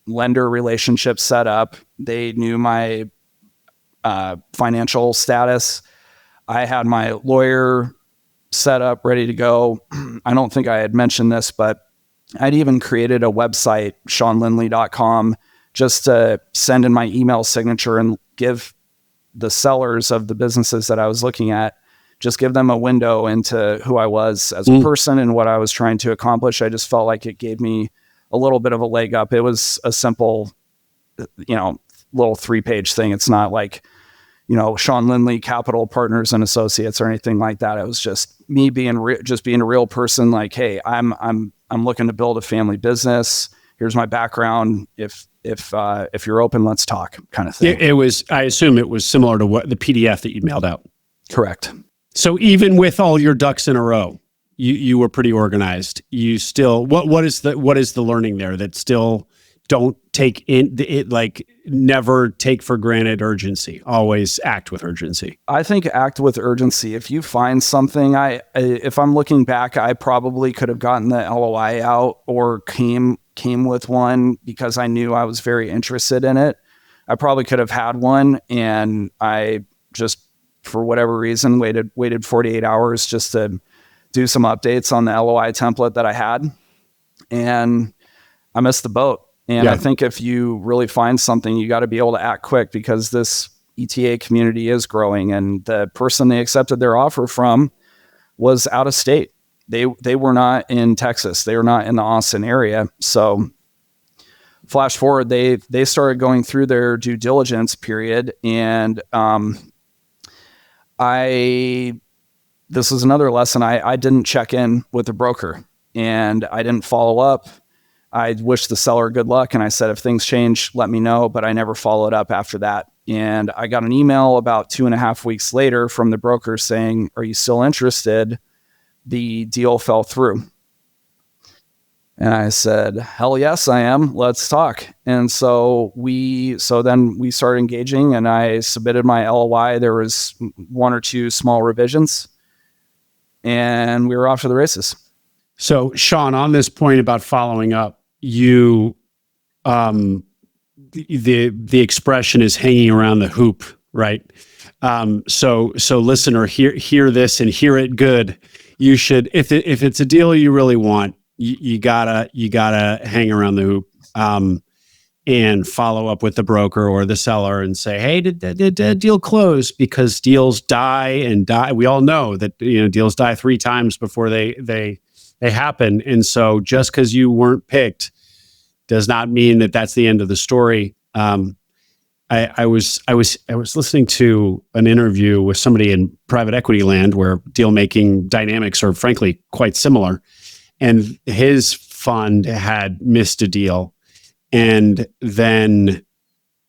lender relationships set up. They knew my financial status. I had my lawyer set up, ready to go. I don't think I had mentioned this, but I'd even created a website, ShaugnLindley.com, just to send in my email signature and give the sellers of the businesses that I was looking at, just give them a window into who I was as a person and what I was trying to accomplish. I just felt like it gave me a little bit of a leg up. It was a simple, little 3-page thing. It's not like, Shaugn Lindley Capital Partners and Associates or anything like that. It was just me being a real person. Like, hey, I'm looking to build a family business. Here's my background. If you're open, let's talk, kind of thing. I assume it was similar to what the PDF that you mailed out. Correct. So even with all your ducks in a row, you were pretty organized. You still, what is the learning there that still don't take never take for granted urgency, always act with urgency? I think act with urgency. If you find something, if I'm looking back, I probably could have gotten the LOI out or came with one because I knew I was very interested in it. I probably could have had one and I just, for whatever reason, waited 48 hours just to do some updates on the LOI template that I had. And I missed the boat. And I think if you really find something, you got to be able to act quick because this ETA community is growing. And the person they accepted their offer from was out of state. They were not in Texas. They were not in the Austin area. So flash forward, they started going through their due diligence period. And this is another lesson. I didn't check in with the broker and I didn't follow up. I wished the seller good luck. And I said, if things change, let me know. But I never followed up after that. And I got an email about 2.5 weeks later from the broker saying, "Are you still interested? The deal fell through." And I said, "Hell yes, I am. Let's talk." And so then we started engaging, and I submitted my LOI. There was 1 or 2 small revisions, and we were off to the races. So Shaugn, on this point about following up, you, the expression is hanging around the hoop, right? So listener, hear this and hear it good. You should, if it's a deal you really want, you gotta hang around the hoop, and follow up with the broker or the seller and say, "Hey, did that deal close?" Because deals die and die. We all know that, deals die 3 times before they happen. And so just because you weren't picked does not mean that that's the end of the story. I was listening to an interview with somebody in private equity land where deal making dynamics are frankly quite similar. And his fund had missed a deal, and then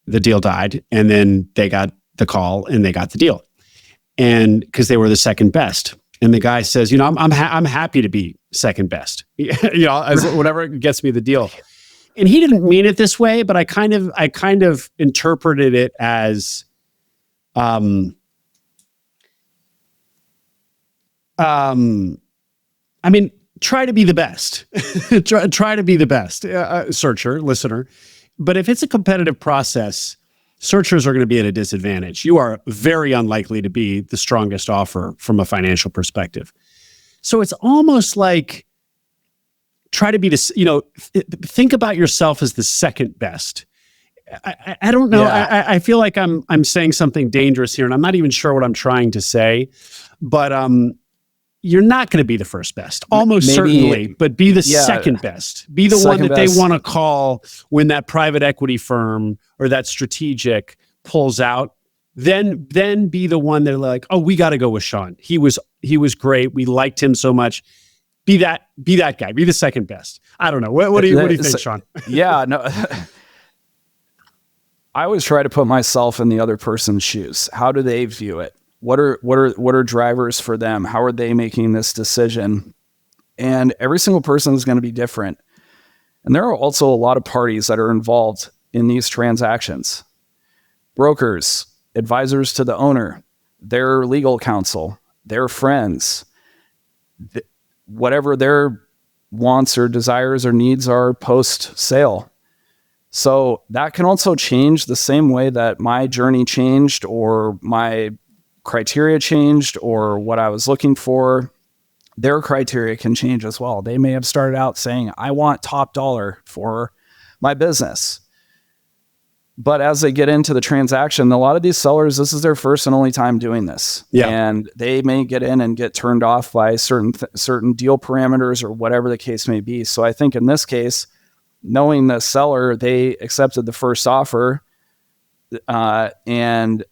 the deal died, and then they got the call and they got the deal, and because they were the second best. And the guy says, I'm happy to be second best, as whatever gets me the deal. And he didn't mean it this way, but I kind of interpreted it as, try to be the best. try to be the best, searcher, listener. But if it's a competitive process, searchers are going to be at a disadvantage. You are very unlikely to be the strongest offer from a financial perspective. So it's almost like try to be think about yourself as the second best. I don't know. Yeah. I feel like I'm saying something dangerous here, and I'm not even sure what I'm trying to say. But you're not going to be the first best, almost certainly, but be the second best. Be the one that they want to call when that private equity firm or that strategic pulls out. Then be the one that are like, "Oh, we got to go with Shaugn. He was great. We liked him so much." Be that guy. Be the second best. I don't know. What do you think, Shaugn? Yeah, no. I always try to put myself in the other person's shoes. How do they view it? What are drivers for them? How are they making this decision? And every single person is going to be different. And there are also a lot of parties that are involved in these transactions. Brokers, advisors to the owner, their legal counsel, their friends, whatever their wants or desires or needs are post-sale. So that can also change the same way that my journey changed or my criteria changed or what I was looking for. Their criteria can change as well. They may have started out saying, "I want top dollar for my business." But as they get into the transaction, a lot of these sellers, this is their first and only time doing this. Yeah. And they may get in and get turned off by certain deal parameters or whatever the case may be. So I think in this case, knowing the seller, they accepted the first offer, and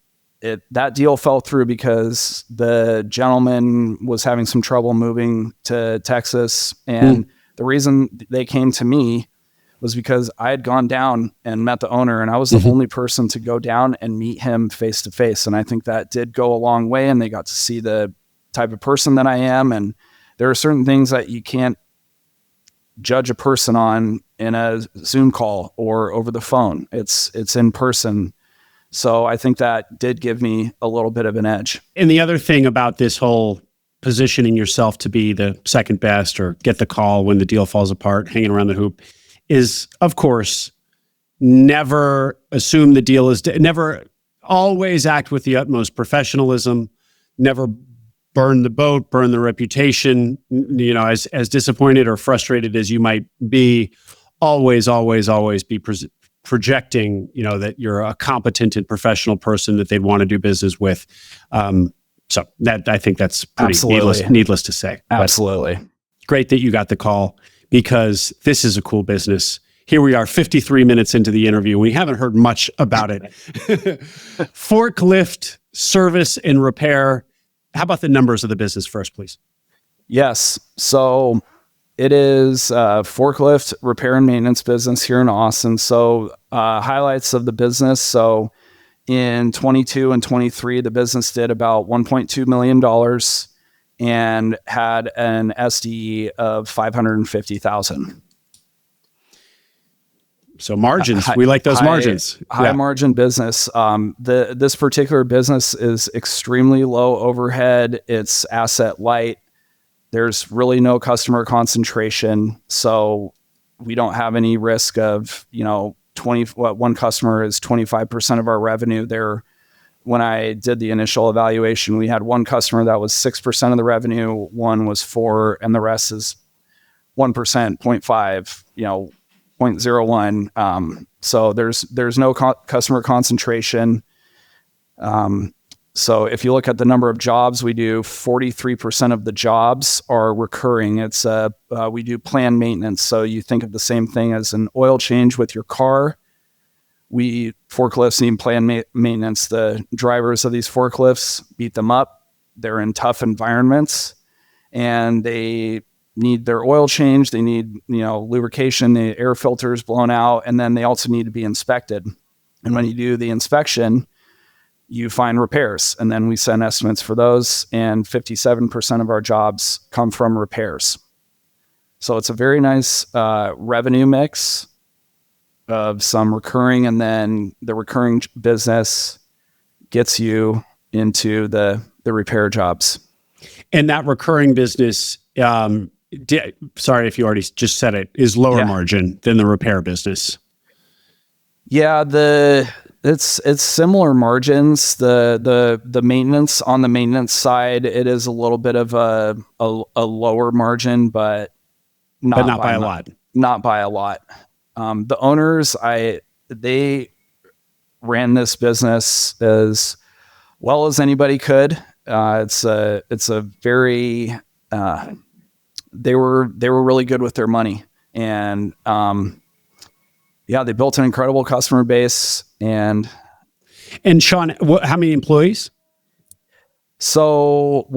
that deal fell through because the gentleman was having some trouble moving to Texas. And the reason they came to me was because I had gone down and met the owner, and I was the only person to go down and meet him face to face. And I think that did go a long way, and they got to see the type of person that I am. And there are certain things that you can't judge a person on in a Zoom call or over the phone. It's in person. So I think that did give me a little bit of an edge. And the other thing about this whole positioning yourself to be the second best or get the call when the deal falls apart, hanging around the hoop, is, of course, never assume the deal is, never always act with the utmost professionalism, never burn the boat, burn the reputation, as disappointed or frustrated as you might be, always be projecting, that you're a competent and professional person that they'd want to do business with. So that, I think that's pretty needless to say. Absolutely. But great that you got the call, because this is a cool business. Here we are 53 minutes into the interview. We haven't heard much about it. Forklift service and repair. How about the numbers of the business first, please? Yes. So it is a forklift repair and maintenance business here in Austin. So highlights of the business. So In 22 and 23, the business did about $1.2 million and had an SDE of 550,000. So margins, we like those margins. High margin business. This particular business is extremely low overhead. It's asset light. There's really no customer concentration. So we don't have any risk of, one customer is 25% of our revenue. When I did the initial evaluation, we had one customer that was 6% of the revenue, one was 4%, and the rest is 1%, 0.5, 0.01. So there's no customer concentration. So if you look at the number of jobs we do, 43% of the jobs are recurring. It's we do planned maintenance. So you think of the same thing as an oil change with your car. Forklifts need planned maintenance. The drivers of these forklifts beat them up. They're in tough environments and they need their oil change. They need, lubrication, the air filters blown out, and then they also need to be inspected. And when you do the inspection, you find repairs, and then we send estimates for those, and 57% of our jobs come from repairs. So it's a very nice revenue mix of some recurring, and then the recurring business gets you into the repair jobs. And that recurring business, sorry if you already just said it, is lower margin than the repair business. Yeah, it's similar margins. The maintenance, on the maintenance side, it is a little bit of a lower margin, but not by a lot. Not by a lot. The owners, they ran this business as well as anybody could. It's a very they were really good with their money, and they built an incredible customer base. And Shaugn, how many employees? So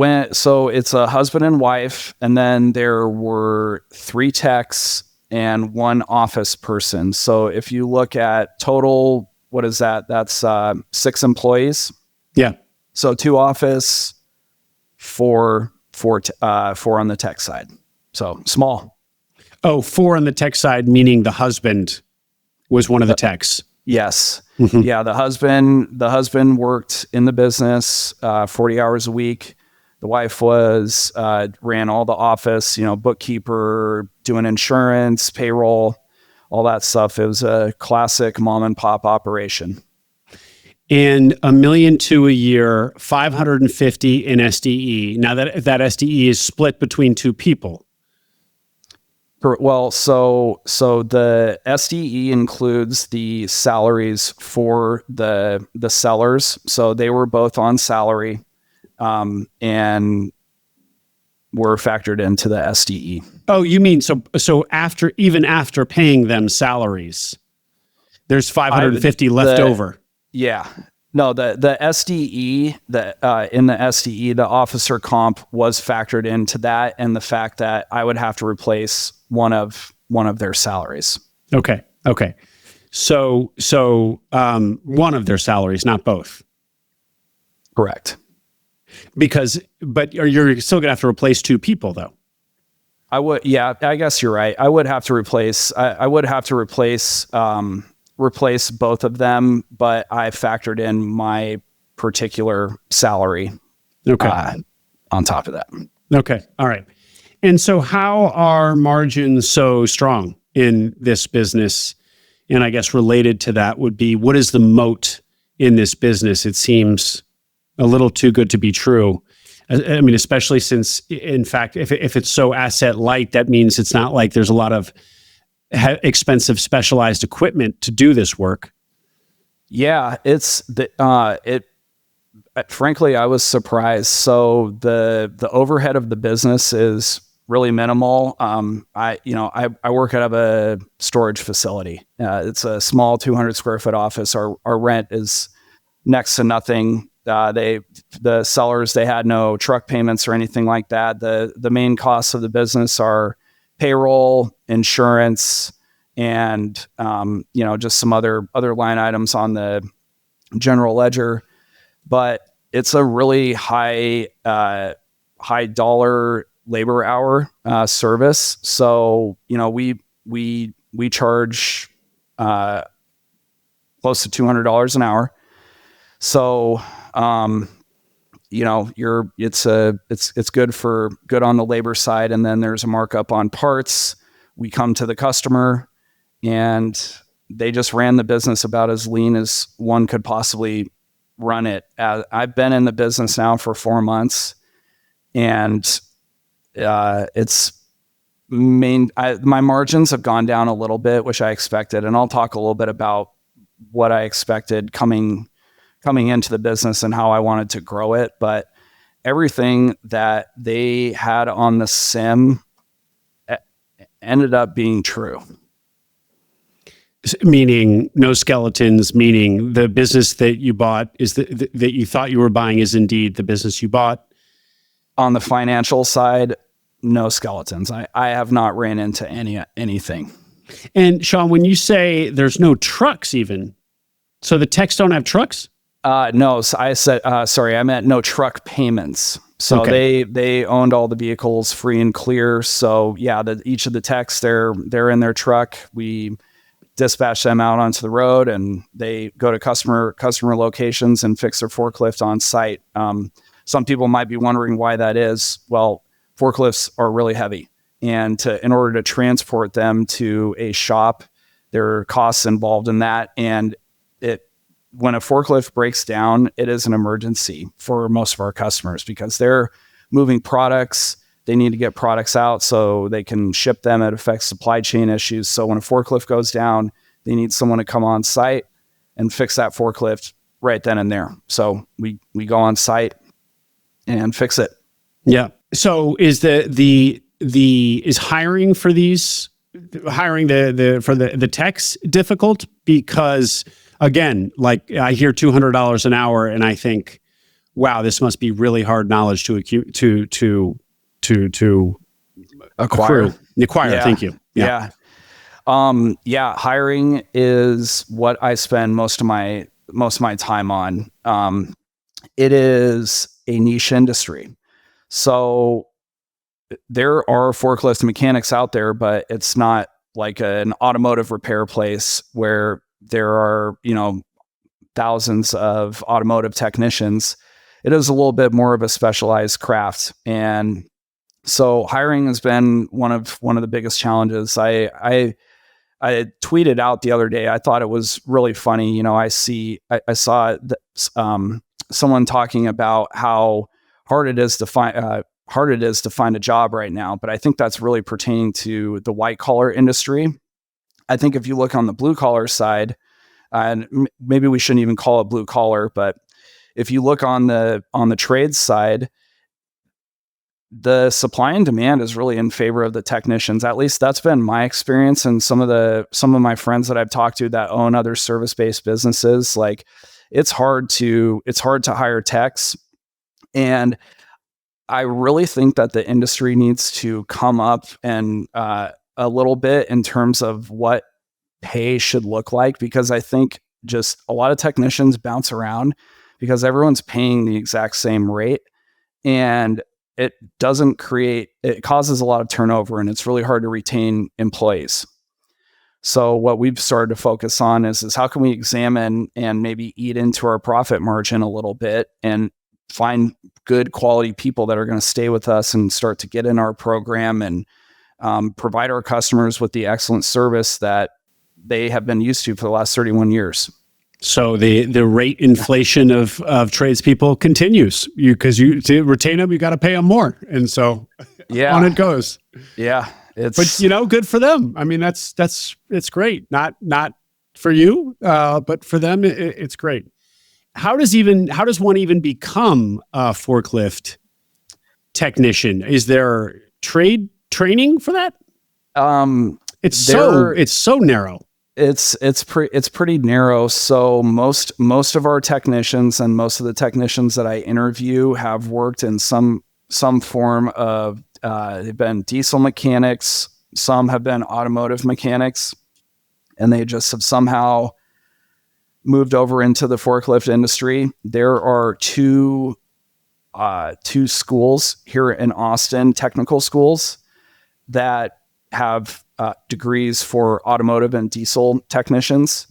it's a husband and wife, and then there were 3 techs and 1 office person. So if you look at total, what is that? That's 6 employees. Yeah. So 2 office, 4 on the tech side. So small. Oh, 4 on the tech side, meaning the husband was one of the techs. Yes. Mm-hmm. Yeah. The husband worked in the business 40 hours a week. The wife ran all the office, bookkeeper, doing insurance, payroll, all that stuff. It was a classic mom and pop operation. And $1.2 million a year, 550 in SDE. Now that SDE is split between 2 people. Well, so the SDE includes the salaries for the sellers. So they were both on salary, and were factored into the SDE. Oh, you mean so even after paying them salaries, there's 550 left over. Yeah. No, the SDE, in the SDE, the officer comp was factored into that, and the fact that I would have to replace one of their salaries. Okay. So one of their salaries, not both. Correct. But you're still gonna have to replace 2 people though. I would. Yeah, I guess you're right. I would have to replace. Replace both of them, but I factored in my particular salary. Okay. On top of that. Okay. All right. And so how are margins so strong in this business? And I guess related to that would be, what is the moat in this business? It seems a little too good to be true. I mean, especially since, in fact, if it's so asset light, that means it's not like there's a lot of expensive specialized equipment to do this work. Yeah, frankly, I was surprised. So the overhead of the business is really minimal. I work out of a storage facility. It's a small 200 square foot office. Our rent is next to nothing. The sellers, they had no truck payments or anything like that. The main costs of the business are payroll, insurance, and just some other line items on the general ledger, but it's a really high dollar labor hour service. So, we charge close to $200 an hour. So, it's good on the labor side. And then there's a markup on parts. We come to the customer and they just ran the business about as lean as one could possibly run it. I've been in the business now for 4 months, and my margins have gone down a little bit, which I expected. And I'll talk a little bit about what I expected coming into the business and how I wanted to grow it. But everything that they had on the sim ended up being true. Meaning no skeletons, meaning the business that you bought that you thought you were buying is indeed the business you bought. On the financial side, no skeletons. I have not ran into anything. And Shaugn, when you say there's no trucks even, so the techs don't have trucks? No, so I said, sorry, I meant no truck payments. So okay. they owned all the vehicles free and clear. So yeah, each of the techs, they're in their truck. We dispatch them out onto the road and they go to customer locations and fix their forklift on site. Some people might be wondering why that is. Well, forklifts are really heavy, and in order to transport them to a shop, there are costs involved in that. And when a forklift breaks down, it is an emergency for most of our customers because they're moving products. They need to get products out so they can ship them. It affects supply chain issues. So when a forklift goes down, they need someone to come on site and fix that forklift right then and there. So we go on site and fix it. Yeah. So is is hiring for these, for the techs difficult? Because again, like I hear $200 an hour and I think, wow, this must be really hard knowledge to acquire. Yeah. Thank you. Yeah. Hiring is what I spend most of my time on. It is a niche industry. So there are forklift mechanics out there, but it's not like an automotive repair place where there are, thousands of automotive technicians. It is a little bit more of a specialized craft. And so hiring has been one of the biggest challenges. I tweeted out the other day. I thought it was really funny. I saw someone talking about how hard it is to find a job right now. But I think that's really pertaining to the white collar industry. I think if you look on the blue collar side, and maybe we shouldn't even call it blue collar, but if you look on the trades side, the supply and demand is really in favor of the technicians. At least that's been my experience. And some of my friends that I've talked to that own other service-based businesses, like it's hard to hire techs. And I really think that the industry needs to come up and a little bit in terms of what pay should look like, because I think just a lot of technicians bounce around because everyone's paying the exact same rate, and it causes a lot of turnover, and it's really hard to retain employees. So what we've started to focus on is how can we examine and maybe eat into our profit margin a little bit and find good quality people that are going to stay with us and start to get in our program and provide our customers with the excellent service that they have been used to for the last 31 years. So the rate inflation of tradespeople continues. Because to retain them, you got to pay them more, and so on it goes. Yeah, but good for them. I mean, it's great. Not for you, but for them, it's great. How does one even become a forklift technician? Is there trade training for that? It's so narrow. It's pretty narrow. So most of our technicians and most of the technicians that I interview have worked in some form of they've been diesel mechanics, some have been automotive mechanics, and they just have somehow moved over into the forklift industry, there are two schools here in Austin, technical schools that have degrees for automotive and diesel technicians.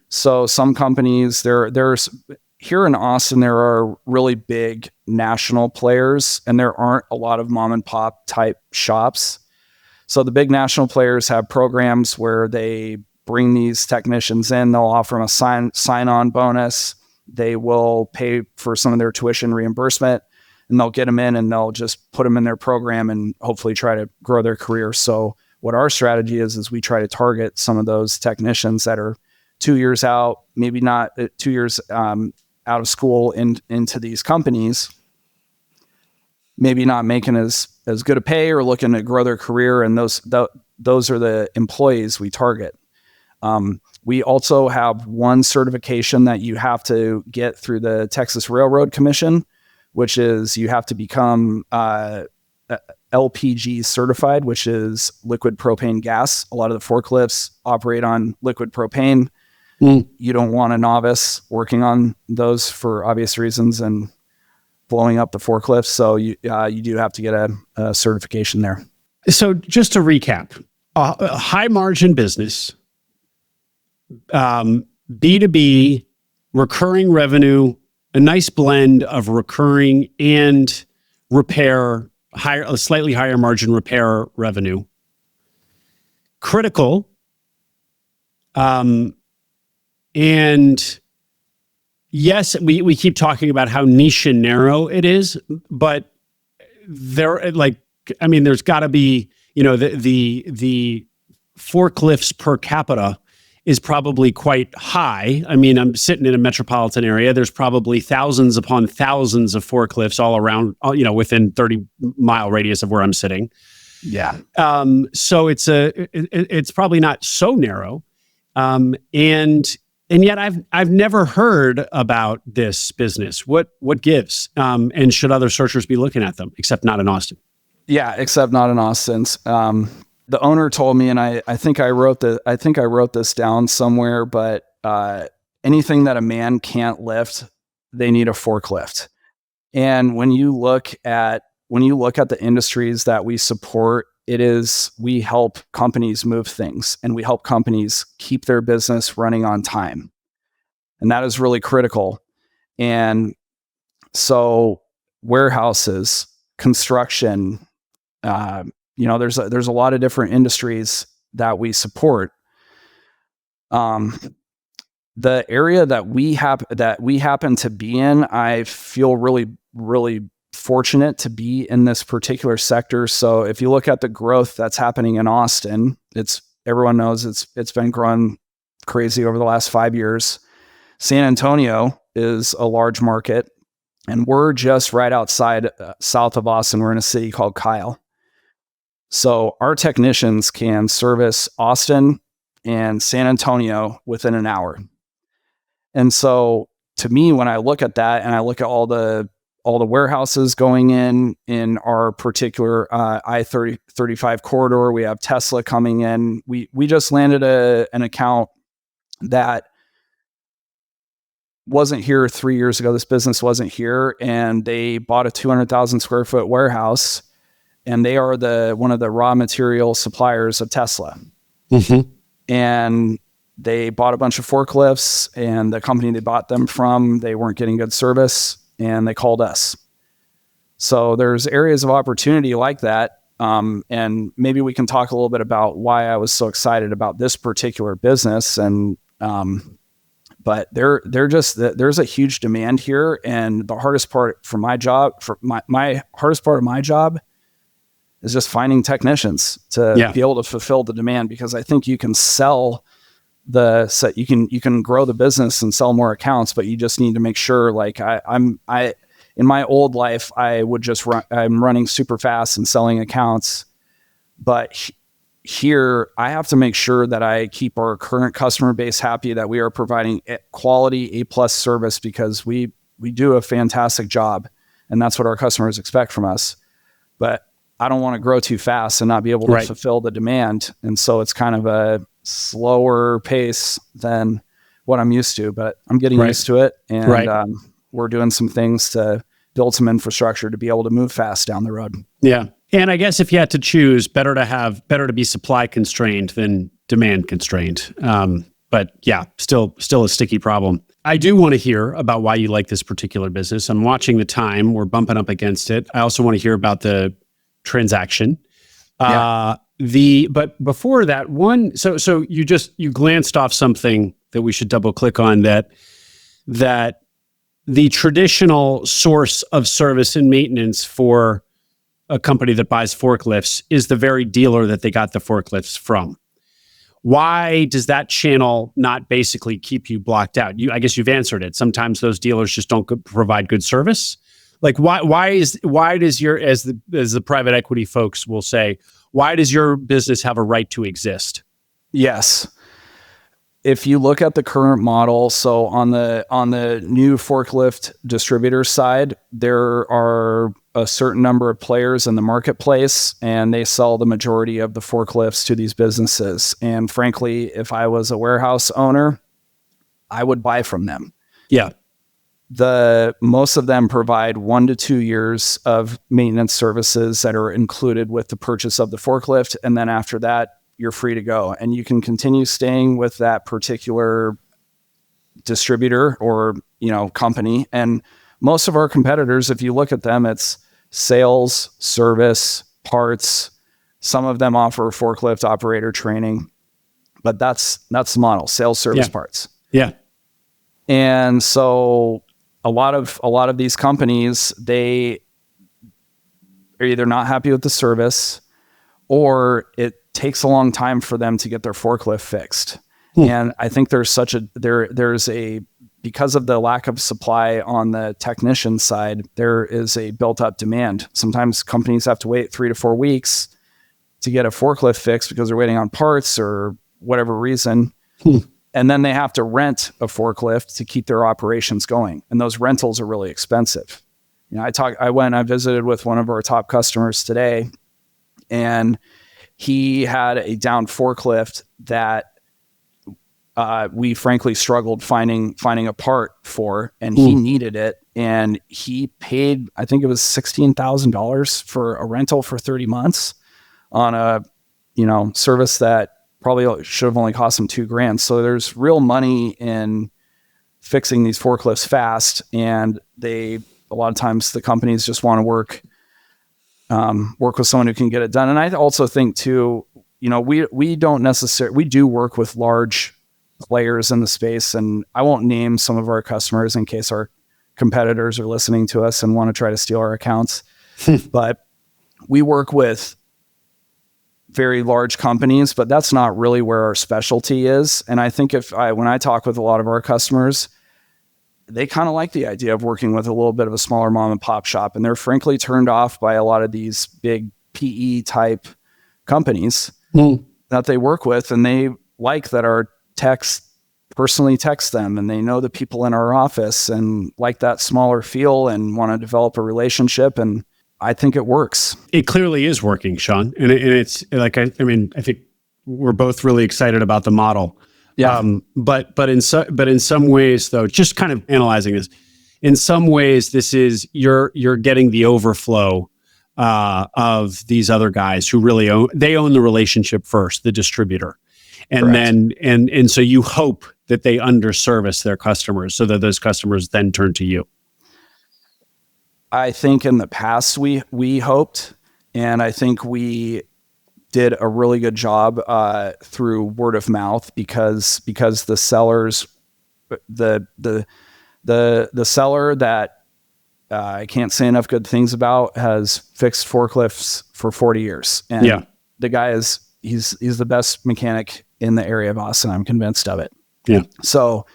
So some companies, there's here in Austin, there are really big national players, and there aren't a lot of mom and pop type shops. So the big national players have programs where they bring these technicians in. They'll offer them a sign-on bonus. They will pay for some of their tuition reimbursement, and they'll get them in and they'll just put them in their program and hopefully try to grow their career. So what our strategy is we try to target some of those technicians that are 2 years out, maybe not 2 years out of school into these companies, maybe not making as good a pay or looking to grow their career. And those are the employees we target. We also have one certification that you have to get through the Texas Railroad Commission, which is you have to become LPG certified, which is liquid propane gas. A lot of the forklifts operate on liquid propane. You don't want a novice working on those for obvious reasons and blowing up the forklift. So you do have to get a certification there. So just to recap, a high margin business, B2B, recurring revenue, a nice blend of recurring and repair, a slightly higher margin repair revenue. Critical. And yes, we keep talking about how niche and narrow it is, but there's got to be, the forklifts per capita is probably quite high. I mean, I'm sitting in a metropolitan area. There's probably thousands upon thousands of forklifts all around, within 30-mile radius of where I'm sitting. Yeah. So it's probably not so narrow. And yet I've never heard about this business. What gives? And should other searchers be looking at them, except not in Austin? Yeah, except not in Austin. The owner told me, and I think I wrote this down somewhere, but anything that a man can't lift, they need a forklift. And when you look at the industries that we support, we help companies move things and we help companies keep their business running on time. And that is really critical. And so warehouses, construction, there's a lot of different industries that we support. The area that we happen to be in, I feel really, really fortunate to be in this particular sector. So if you look at the growth that's happening in Austin, everyone knows it's been growing crazy over the last 5 years. San Antonio is a large market, and we're just right outside south of Austin. We're in a city called Kyle. So our technicians can service Austin and San Antonio within an hour. And so to me, when I look at that and I look at all the warehouses going in our particular I-35 corridor, we have Tesla coming in. We just landed an account that wasn't here 3 years ago. This business wasn't here, and they bought a 200,000 square foot warehouse, and they are one of the raw material suppliers of Tesla. Mm-hmm. And they bought a bunch of forklifts, and the company they bought them from, they weren't getting good service, and they called us. So there's areas of opportunity like that. And maybe we can talk a little bit about why I was so excited about this particular business. And, but there's a huge demand here. And the hardest part for my job, my hardest part of my job is just finding technicians to be able to fulfill the demand, because I think you can sell you can grow the business and sell more accounts, but you just need to make sure, like in my old life, I would just I'm running super fast and selling accounts, but here I have to make sure that I keep our current customer base happy, that we are providing quality A+ service, because we do a fantastic job, and that's what our customers expect from us. But I don't want to grow too fast and not be able to fulfill the demand. And so it's kind of a slower pace than what I'm used to, but I'm getting Right. used to it. And Right. we're doing some things to build some infrastructure to be able to move fast down the road. Yeah. And I guess if you had to choose, better to be supply constrained than demand constrained. But yeah, still a sticky problem. I do want to hear about why you like this particular business. I'm watching the time. We're bumping up against it. I also want to hear about the transaction. But before that one, so you glanced off something that we should double click on, that the traditional source of service and maintenance for a company that buys forklifts is the very dealer that they got the forklifts from. Why does that channel not basically keep you blocked out? I guess you've answered it. Sometimes those dealers just don't provide good service. Like why does your, as the private equity folks will say, why does your business have a right to exist? Yes. If you look at the current model, so on the new forklift distributor side, there are a certain number of players in the marketplace, and they sell the majority of the forklifts to these businesses. And frankly, if I was a warehouse owner, I would buy from them. Yeah. Most of them provide 1 to 2 years of maintenance services that are included with the purchase of the forklift. And then after that, you're free to go. And you can continue staying with that particular distributor or, company. And most of our competitors, if you look at them, it's sales, service, parts. Some of them offer forklift operator training, but that's the model: sales, service, parts. Yeah. And so a lot of these companies, they are either not happy with the service, or it takes a long time for them to get their forklift fixed. And I think there's because of the lack of supply on the technician side, there is a built up demand. Sometimes companies have to wait 3 to 4 weeks to get a forklift fixed because they're waiting on parts or whatever reason. And then they have to rent a forklift to keep their operations going. And those rentals are really expensive. I visited with one of our top customers today, and he had a down forklift that we frankly struggled finding a part for, and he needed it. And he paid, I think it was $16,000 for a rental for 30 months on a, service that probably should have only cost him $2,000. So there's real money in fixing these forklifts fast. And a lot of times the companies just want to work with someone who can get it done. And I also think too, we do work with large players in the space, and I won't name some of our customers in case our competitors are listening to us and want to try to steal our accounts. But we work with very large companies, but that's not really where our specialty is. And I think when I talk with a lot of our customers, they kind of like the idea of working with a little bit of a smaller mom and pop shop. And they're frankly turned off by a lot of these big PE type companies that they work with. And they like that our techs personally text them, and they know the people in our office and like that smaller feel and want to develop a relationship. And I think it works. It clearly is working, Shaugn. And it's like, I think we're both really excited about the model. Yeah. But in some ways though, just kind of analyzing this, in some ways, this is, you're getting the overflow of these other guys who really own the relationship first, the distributor. And Correct. then, and so you hope that they underservice their customers so that those customers then turn to you. I think in the past we hoped, and I think we did a really good job through word of mouth because the sellers, the seller that I can't say enough good things about has fixed forklifts for 40 years. And the guy he's the best mechanic in the area of Austin. I'm convinced of it. Yeah. So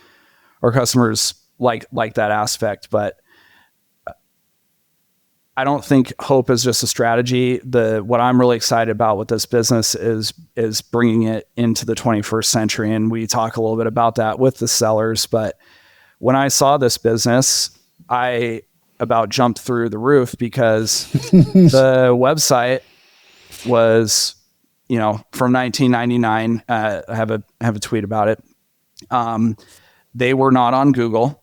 our customers like that aspect, but I don't think hope is just a strategy. What I'm really excited about with this business is bringing it into the 21st century. And we talk a little bit about that with the sellers. But when I saw this business, I about jumped through the roof because the website was, from 1999. I have a tweet about it. They were not on Google.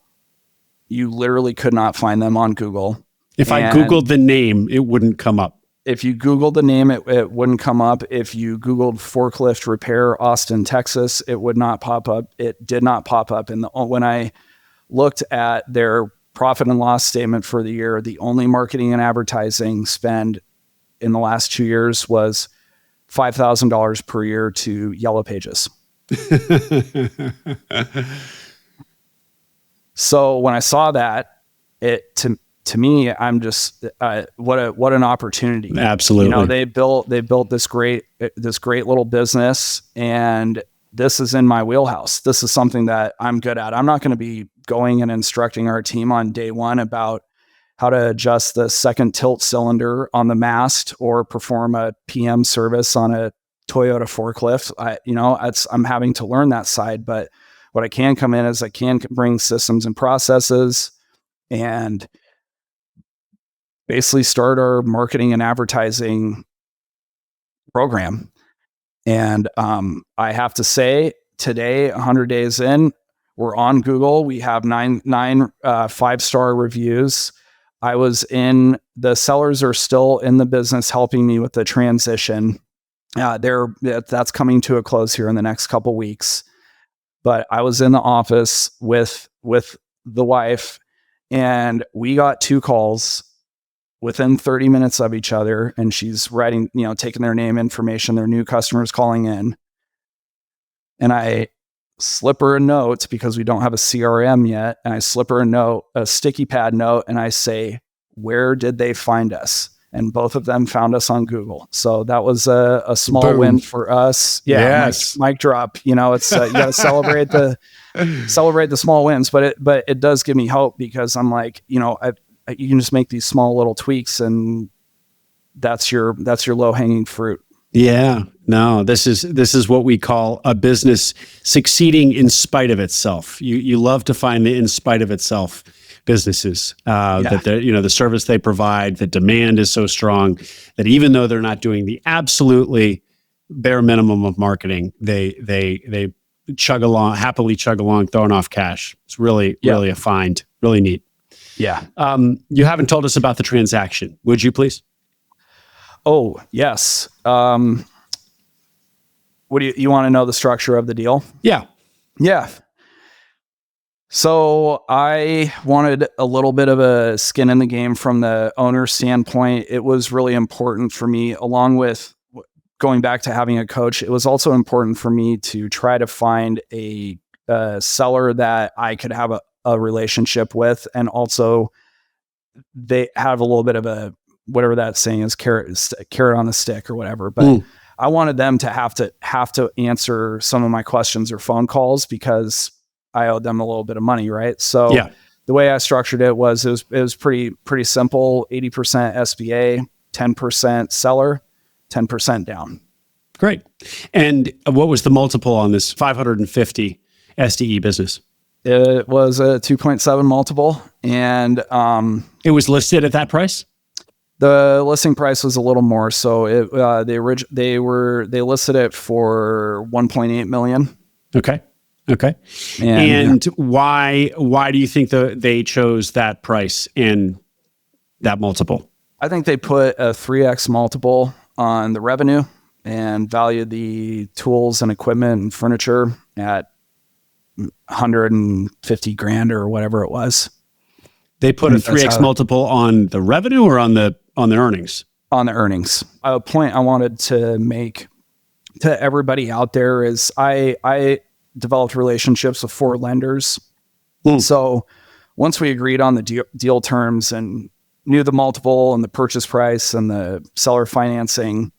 You literally could not find them on Google. If I Googled the name, it wouldn't come up. If you Googled the name, it wouldn't come up. If you Googled forklift repair, Austin, Texas, it would not pop up. It did not pop up. And when I looked at their profit and loss statement for the year, the only marketing and advertising spend in the last 2 years was $5,000 per year to Yellow Pages. So when I saw that, it to me, I'm just what an opportunity. Absolutely. You know, they built this great little business, and this is in my wheelhouse. This is something that I'm good at. I'm not going to be going and instructing our team on day one about how to adjust the second tilt cylinder on the mast or perform a PM service on a Toyota forklift. I'm having to learn that side, but what I can come in is I can bring systems and processes and basically start our marketing and advertising program. And I have to say, today, 100 days in, we're on Google. We have nine 5-star reviews. The sellers are still in the business helping me with the transition. That's coming to a close here in the next couple weeks. But I was in the office with the wife, and we got 2 calls within 30 minutes of each other, and she's writing, taking their name information, their new customers calling in. And I slip her a note because we don't have a CRM yet. And I slip her a note, a sticky pad note, and I say, where did they find us? And both of them found us on Google. So that was a small Boom. Win for us. Yeah. Yes. Mic drop. It's you got to celebrate the small wins, but it does give me hope, because I'm like, you can just make these small little tweaks, and that's your low hanging fruit. Yeah, no, this is what we call a business succeeding in spite of itself. You love to find the in spite of itself businesses that the service they provide, the demand is so strong that even though they're not doing the absolutely bare minimum of marketing, they happily chug along, throwing off cash. It's really a find, really neat. Yeah. You haven't told us about the transaction. Would you please? Oh, yes. What do you want to know the structure of the deal? Yeah. Yeah. So I wanted a little bit of a skin in the game from the owner's standpoint. It was really important for me, along with going back to having a coach. It was also important for me to try to find a seller that I could have a relationship with, and also they have a little bit of a, whatever that saying is, carrot on the stick or whatever. But I wanted them to have to answer some of my questions or phone calls, because I owed them a little bit of money, right? So the way I structured it was pretty simple: 80% SBA, 10% seller, 10% down. Great. And what was the multiple on this 550 SDE business? It was a 2.7 multiple, and it was listed at that price. The listing price was a little more, so they listed it for $1.8 million. Okay. And why do you think they chose that price and that multiple? I think they put a 3x multiple on the revenue and valued the tools and equipment and furniture at $150,000 or whatever it was. They put a 3x multiple on the revenue or on the earnings? On the earnings. A point I wanted to make to everybody out there is I developed relationships with 4 lenders. So once we agreed on the deal terms and knew the multiple and the purchase price and the seller financing,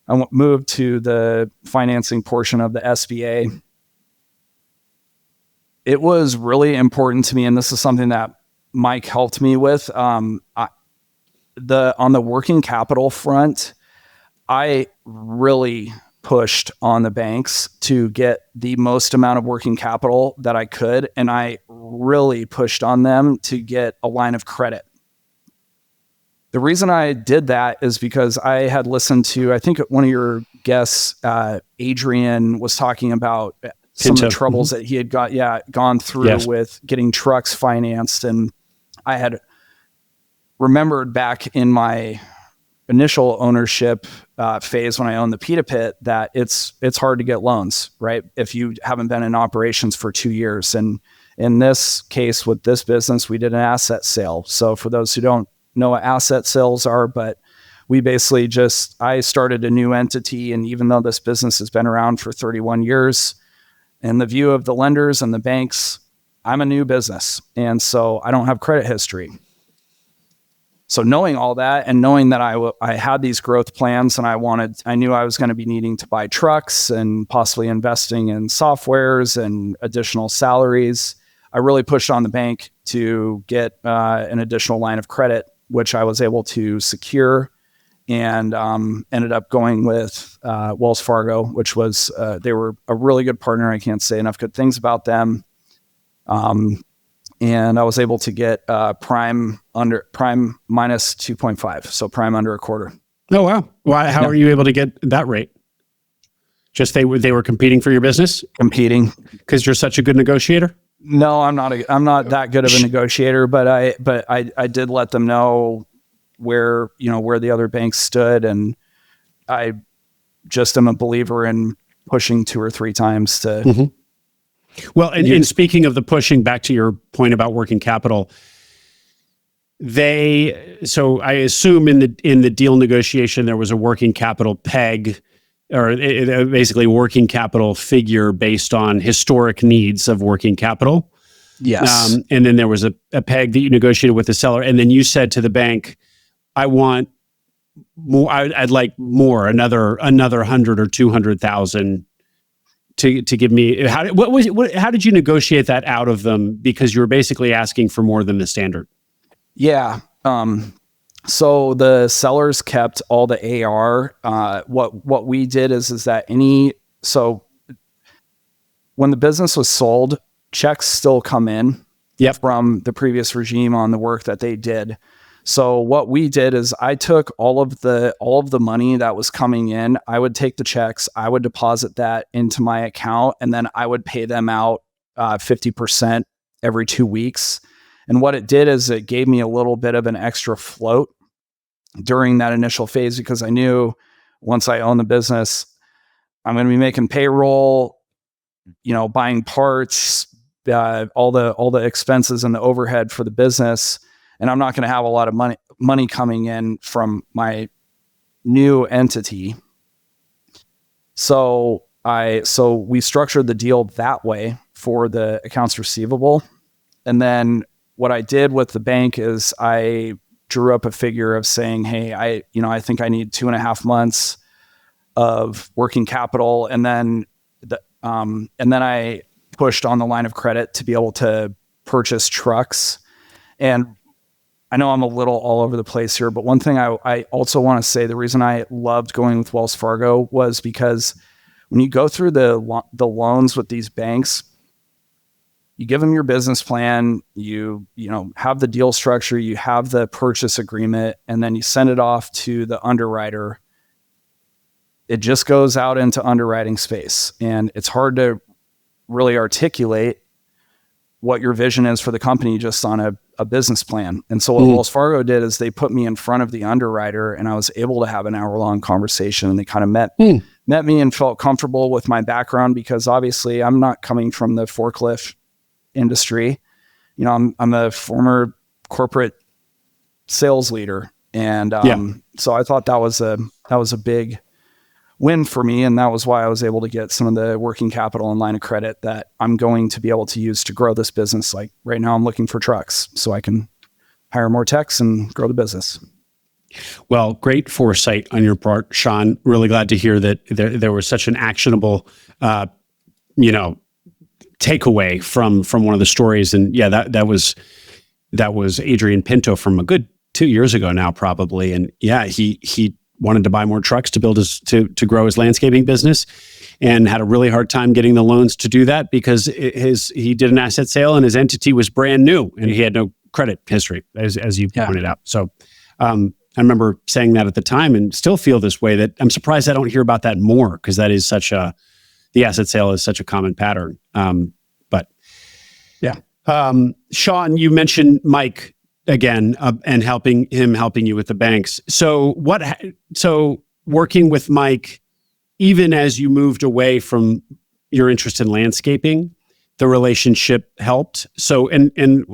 I moved to the financing portion of the SBA. It was really important to me, and this is something that Mike helped me with. On the working capital front, I really pushed on the banks to get the most amount of working capital that I could, and I really pushed on them to get a line of credit. The reason I did that is because I had listened to, I think one of your guests, Adrian, was talking about some of the troubles that he had gone through with getting trucks financed. And I had remembered back in my initial ownership phase when I owned the Pita Pit that it's hard to get loans, right? If you haven't been in operations for 2 years. And in this case with this business, we did an asset sale. So for those who don't know what asset sales are, but we basically I started a new entity. And even though this business has been around for 31 years, in the view of the lenders and the banks, I'm a new business. And so I don't have credit history. So knowing all that and knowing that I had these growth plans and I knew I was going to be needing to buy trucks and possibly investing in softwares and additional salaries, I really pushed on the bank to get an additional line of credit, which I was able to secure, and ended up going with Wells Fargo, which was, they were a really good partner. I can't say enough good things about them. And I was able to get prime minus 2.5. So prime under a quarter. Oh, wow. Why? How are you able to get that rate? Just they were competing for your business? Competing. Because you're such a good negotiator? No, I'm not that good of a negotiator, but I did let them know where the other banks stood. And I just am a believer in pushing 2 or 3 times to. Mm-hmm. Well, and speaking of the pushing, back to your point about working capital, so I assume in the deal negotiation, there was a working capital peg, or basically working capital figure based on historic needs of working capital. Yes. And then there was a peg that you negotiated with the seller. And then you said to the bank, I want more, I'd like more, another 100 or 200,000 to give me. How did you negotiate that out of them? Because you were basically asking for more than the standard. Yeah. So the sellers kept all the AR. What we did is that so when the business was sold, checks still come in from the previous regime on the work that they did. So what we did is I took all of the money that was coming in. I would take the checks, I would deposit that into my account, and then I would pay them out 50% every 2 weeks. And what it did is it gave me a little bit of an extra float during that initial phase, because I knew once I own the business, I'm going to be making payroll, buying parts, all the expenses and the overhead for the business. And I'm not going to have a lot of money coming in from my new entity. So we structured the deal that way for the accounts receivable. And then what I did with the bank is I drew up a figure of saying, hey, I think I need 2.5 months of working capital. And then I pushed on the line of credit to be able to purchase trucks. And I know I'm a little all over the place here, but one thing I also want to say, the reason I loved going with Wells Fargo was because when you go through the loans with these banks, you give them your business plan, you have the deal structure, you have the purchase agreement, and then you send it off to the underwriter. It just goes out into underwriting space, and it's hard to really articulate what your vision is for the company just on a business plan. And so what Wells Fargo did is they put me in front of the underwriter, and I was able to have an hour-long conversation, and they kind of met me and felt comfortable with my background, because obviously I'm not coming from the forklift industry. I'm a former corporate sales leader. And so I thought that was a big win for me. And that was why I was able to get some of the working capital and line of credit that I'm going to be able to use to grow this business. Like right now I'm looking for trucks so I can hire more techs and grow the business. Well, great foresight on your part, Shaugn. Really glad to hear that there was such an actionable, takeaway from one of the stories. And yeah, that was Adrian Pinto from a good 2 years ago now, probably. And yeah, he wanted to buy more trucks to build to grow his landscaping business, and had a really hard time getting the loans to do that because he did an asset sale and his entity was brand new and he had no credit history, as you pointed out. So I remember saying that at the time, and still feel this way, that I'm surprised I don't hear about that more, because that is such a the asset sale is such a common pattern. But Yeah. Shaugn, you mentioned Mike again, and helping you with the banks. So working with Mike, even as you moved away from your interest in landscaping, the relationship helped. So, and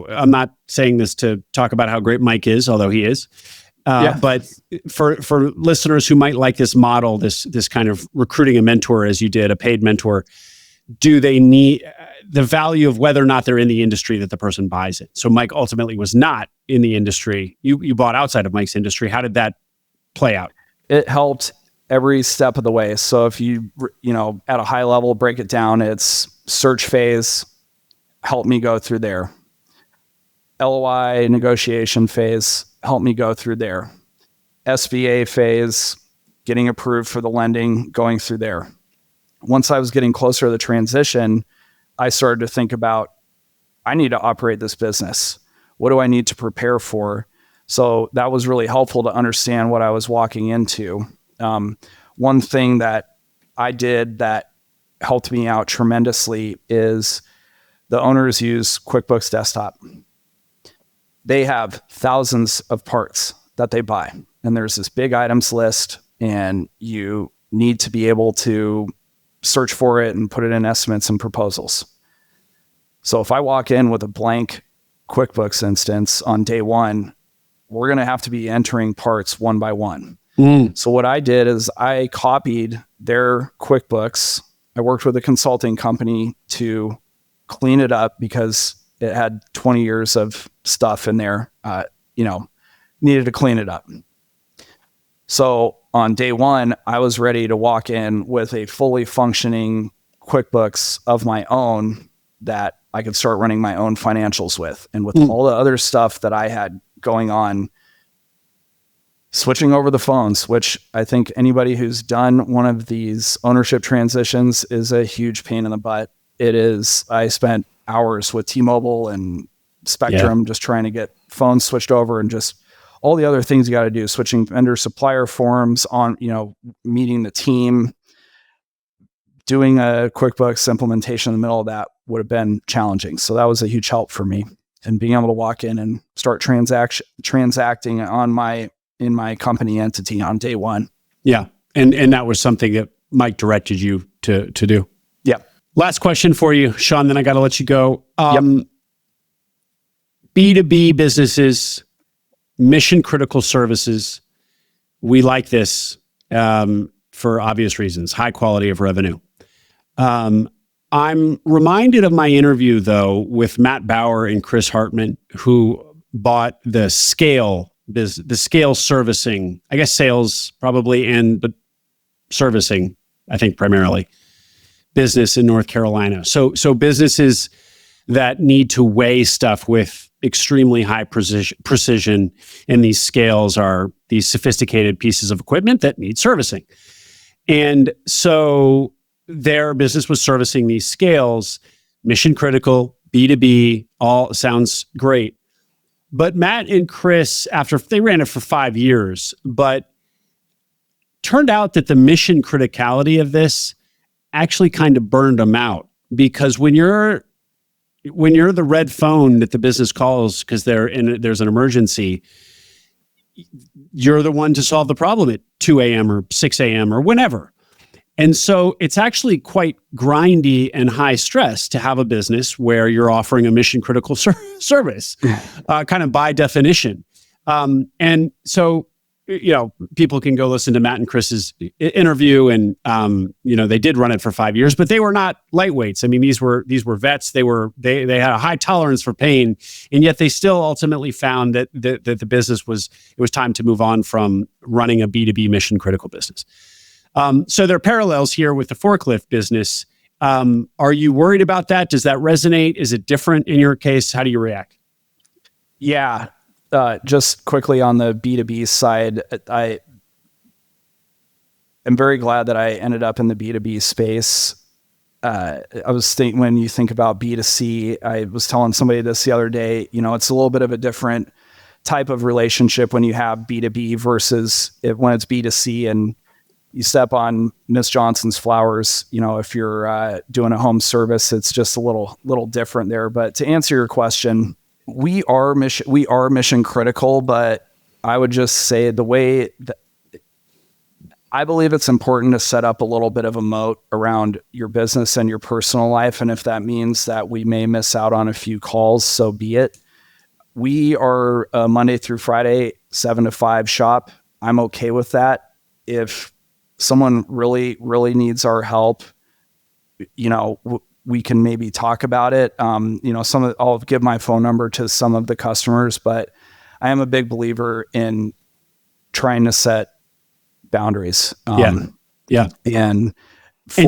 I'm not saying this to talk about how great Mike is, although he is. But for listeners who might like this model, this kind of recruiting a mentor as you did, a paid mentor, do they need the value of whether or not they're in the industry that the person buys it? So Mike ultimately was not in the industry. You bought outside of Mike's industry. How did that play out? It helped every step of the way. So if you at a high level, break it down, it's search phase, help me go through there. LOI negotiation phase, help me go through there. SBA phase, getting approved for the lending, going through there. Once I was getting closer to the transition, I started to think about, I need to operate this business. What do I need to prepare for? So that was really helpful to understand what I was walking into. One thing that I did that helped me out tremendously is the owners use QuickBooks Desktop. They have thousands of parts that they buy, and there's this big items list, and you need to be able to search for it and put it in estimates and proposals. So if I walk in with a blank QuickBooks instance on day one, we're going to have to be entering parts one by one. So what I did is I copied their QuickBooks. I worked with a consulting company to clean it up because it had 20 years of stuff in there, needed to clean it up. So on day one, I was ready to walk in with a fully functioning QuickBooks of my own that I could start running my own financials with. And with all the other stuff that I had going on, switching over the phones, which I think anybody who's done one of these ownership transitions is a huge pain in the butt. It is. I spent hours with T-Mobile and Spectrum just trying to get phones switched over, and just all the other things you got to do, switching vendor supplier forms on, meeting the team, doing a QuickBooks implementation in the middle of that would have been challenging. So that was a huge help for me, and being able to walk in and start transacting in my company entity on day one. Yeah. And that was something that Mike directed you to do. Yeah. Last question for you, Shaugn, then I got to let you go. B2B businesses, mission critical services. We like this for obvious reasons, high quality of revenue. I'm reminded of my interview, though, with Matt Bauer and Chris Hartman, who bought the scale servicing, I guess sales probably, but servicing, I think primarily, business in North Carolina. So businesses that need to weigh stuff with extremely high precision, and these scales are these sophisticated pieces of equipment that need servicing. And so their business was servicing these scales, mission critical, B2B, all sounds great. But Matt and Chris, after they ran it for 5 years, but turned out that the mission criticality of this actually kind of burned them out, because when you're the red phone that the business calls because there's an emergency, you're the one to solve the problem at 2 a.m. or 6 a.m. or whenever. And so it's actually quite grindy and high stress to have a business where you're offering a mission critical service, kind of by definition. And so, people can go listen to Matt and Chris's interview, and, they did run it for 5 years, but they were not lightweights. I mean, these were vets. They had a high tolerance for pain, and yet they still ultimately found that the business it was time to move on from running a B2B mission critical business. So there are parallels here with the forklift business. Are you worried about that? Does that resonate? Is it different in your case? How do you react? Yeah. Just quickly on the B2B side, I am very glad that I ended up in the B2B space. I was thinking, when you think about B2C, I was telling somebody this the other day, it's a little bit of a different type of relationship when you have B2B versus when it's B2C. And you step on Miss Johnson's flowers. If you're doing a home service, it's just a little different there. But to answer your question, we are mission critical, but I would just say the way that I believe it's important to set up a little bit of a moat around your business and your personal life. And if that means that we may miss out on a few calls, so be it. We are a Monday through Friday, 7 to 5 shop. I'm okay with that. If someone really, really needs our help, we can maybe talk about it. I'll give my phone number to some of the customers, but I am a big believer in trying to set boundaries. And you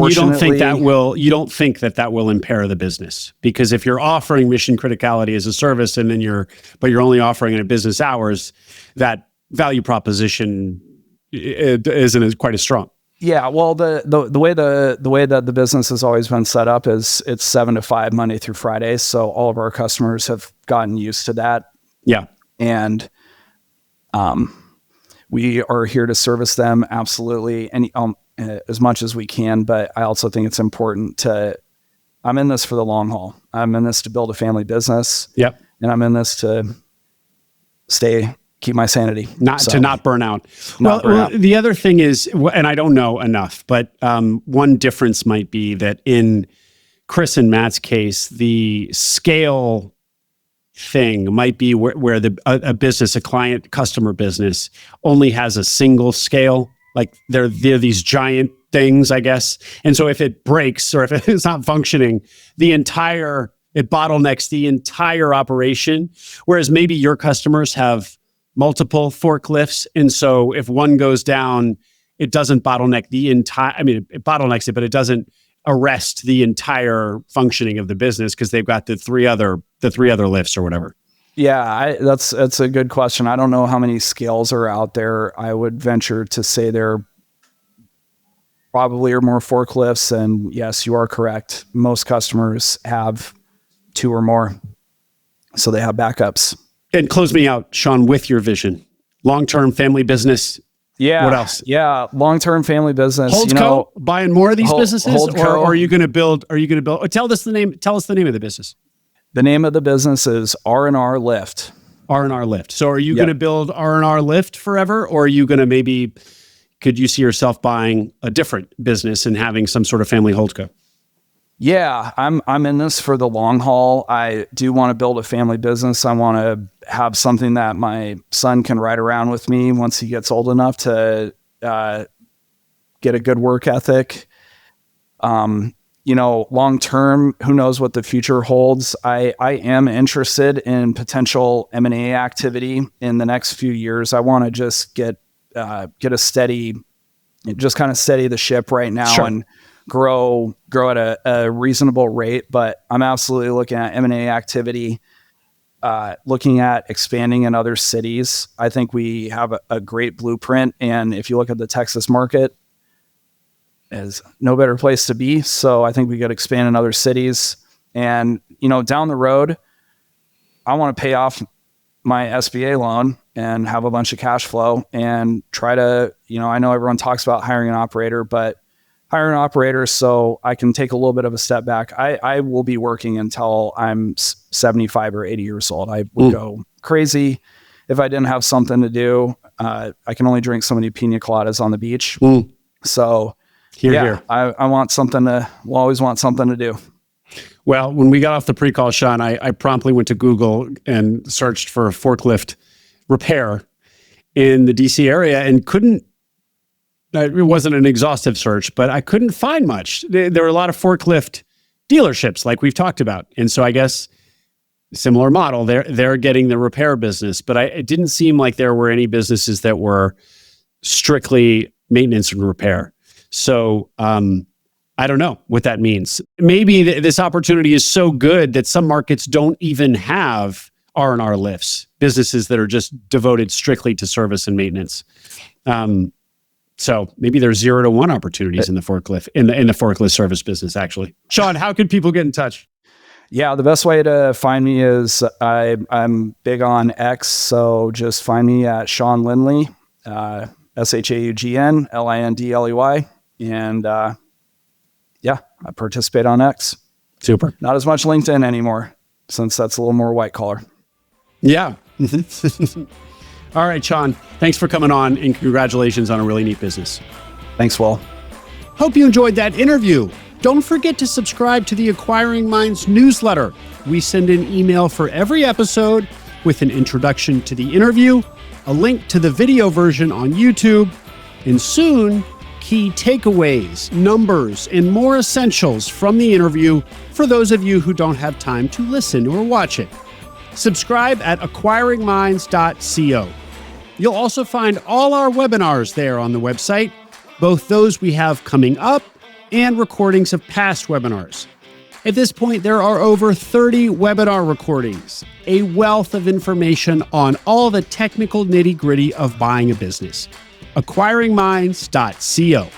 don't think that will impair the business, because if you're offering mission criticality as a service and then you're only offering it at business hours, that value proposition isn't as quite as strong. Yeah, well, the way that the business has always been set up is it's 7 to 5 Monday through Friday. So all of our customers have gotten used to that. Yeah, and we are here to service them absolutely as much as we can. But I also think it's important I'm in this for the long haul. I'm in this to build a family business. Yep. And I'm in this to keep my sanity. To not burn out. Well, the other thing is, and I don't know enough, but one difference might be that in Chris and Matt's case, the scale thing might be where a business, a client customer business, only has a single scale. Like they're these giant things, I guess. And so if it breaks or if it's not functioning, it bottlenecks the entire operation. Whereas maybe your customers have multiple forklifts. And so if one goes down, it doesn't bottleneck it bottlenecks it, but it doesn't arrest the entire functioning of the business because they've got the three other lifts or whatever. Yeah, that's a good question. I don't know how many scales are out there. I would venture to say there probably are more forklifts. And yes, you are correct. Most customers have 2 or more, so they have backups. And close me out, Shaugn, with your vision. Long-term family business. Yeah. What else? Yeah. Long-term family business. Holdco, buying more of these businesses, or are you going to build? Tell us the name of the business. The name of the business is R&R Lift. R&R Lift. So are you going to build R&R Lift forever, or are you going to could you see yourself buying a different business and having some sort of family holdco? Yeah, I'm in this for the long haul. I do want to build a family business. I want to have something that my son can ride around with me once he gets old enough to get a good work ethic. Long term, who knows what the future holds. I am interested in potential M&A activity in the next few years. I want to just get a steady, just kind of steady the ship right now. Sure. And grow at a reasonable rate. But I'm absolutely looking at M&A activity, looking at expanding in other cities. I think we have a great blueprint. And if you look at the Texas market, there's no better place to be. So I think we could expand in other cities. And, down the road, I want to pay off my SBA loan and have a bunch of cash flow and try to, I know everyone talks about hiring an operator, but hire an operator so I can take a little bit of a step back. I will be working until I'm 75 or 80 years old. I would go crazy if I didn't have something to do. I can only drink so many pina coladas on the beach. So here. I will always want something to do. Well, when we got off the pre-call, Shaugn, I promptly went to Google and searched for a forklift repair in the DC area and it wasn't an exhaustive search, but I couldn't find much. There were a lot of forklift dealerships like we've talked about. And so I guess similar model, they're getting the repair business, but it didn't seem like there were any businesses that were strictly maintenance and repair. So I don't know what that means. Maybe this opportunity is so good that some markets don't even have R&R lifts, businesses that are just devoted strictly to service and maintenance. So maybe there's 0 to 1 opportunities in the forklift in the forklift service business. Actually, Shaugn, how can people get in touch? Yeah, the best way to find me is I'm big on X, so just find me at Shaugn Lindley, ShaughnLindley. And yeah, I participate on X. Super. Not as much LinkedIn anymore, since that's a little more white collar. Yeah. All right, Shaugn, thanks for coming on, and congratulations on a really neat business. Thanks, Will. Hope you enjoyed that interview. Don't forget to subscribe to the Acquiring Minds newsletter. We send an email for every episode with an introduction to the interview, a link to the video version on YouTube, and soon, key takeaways, numbers, and more essentials from the interview for those of you who don't have time to listen or watch it. Subscribe at acquiringminds.co. You'll also find all our webinars there on the website, both those we have coming up and recordings of past webinars. At this point, there are over 30 webinar recordings, a wealth of information on all the technical nitty-gritty of buying a business. acquiringminds.co.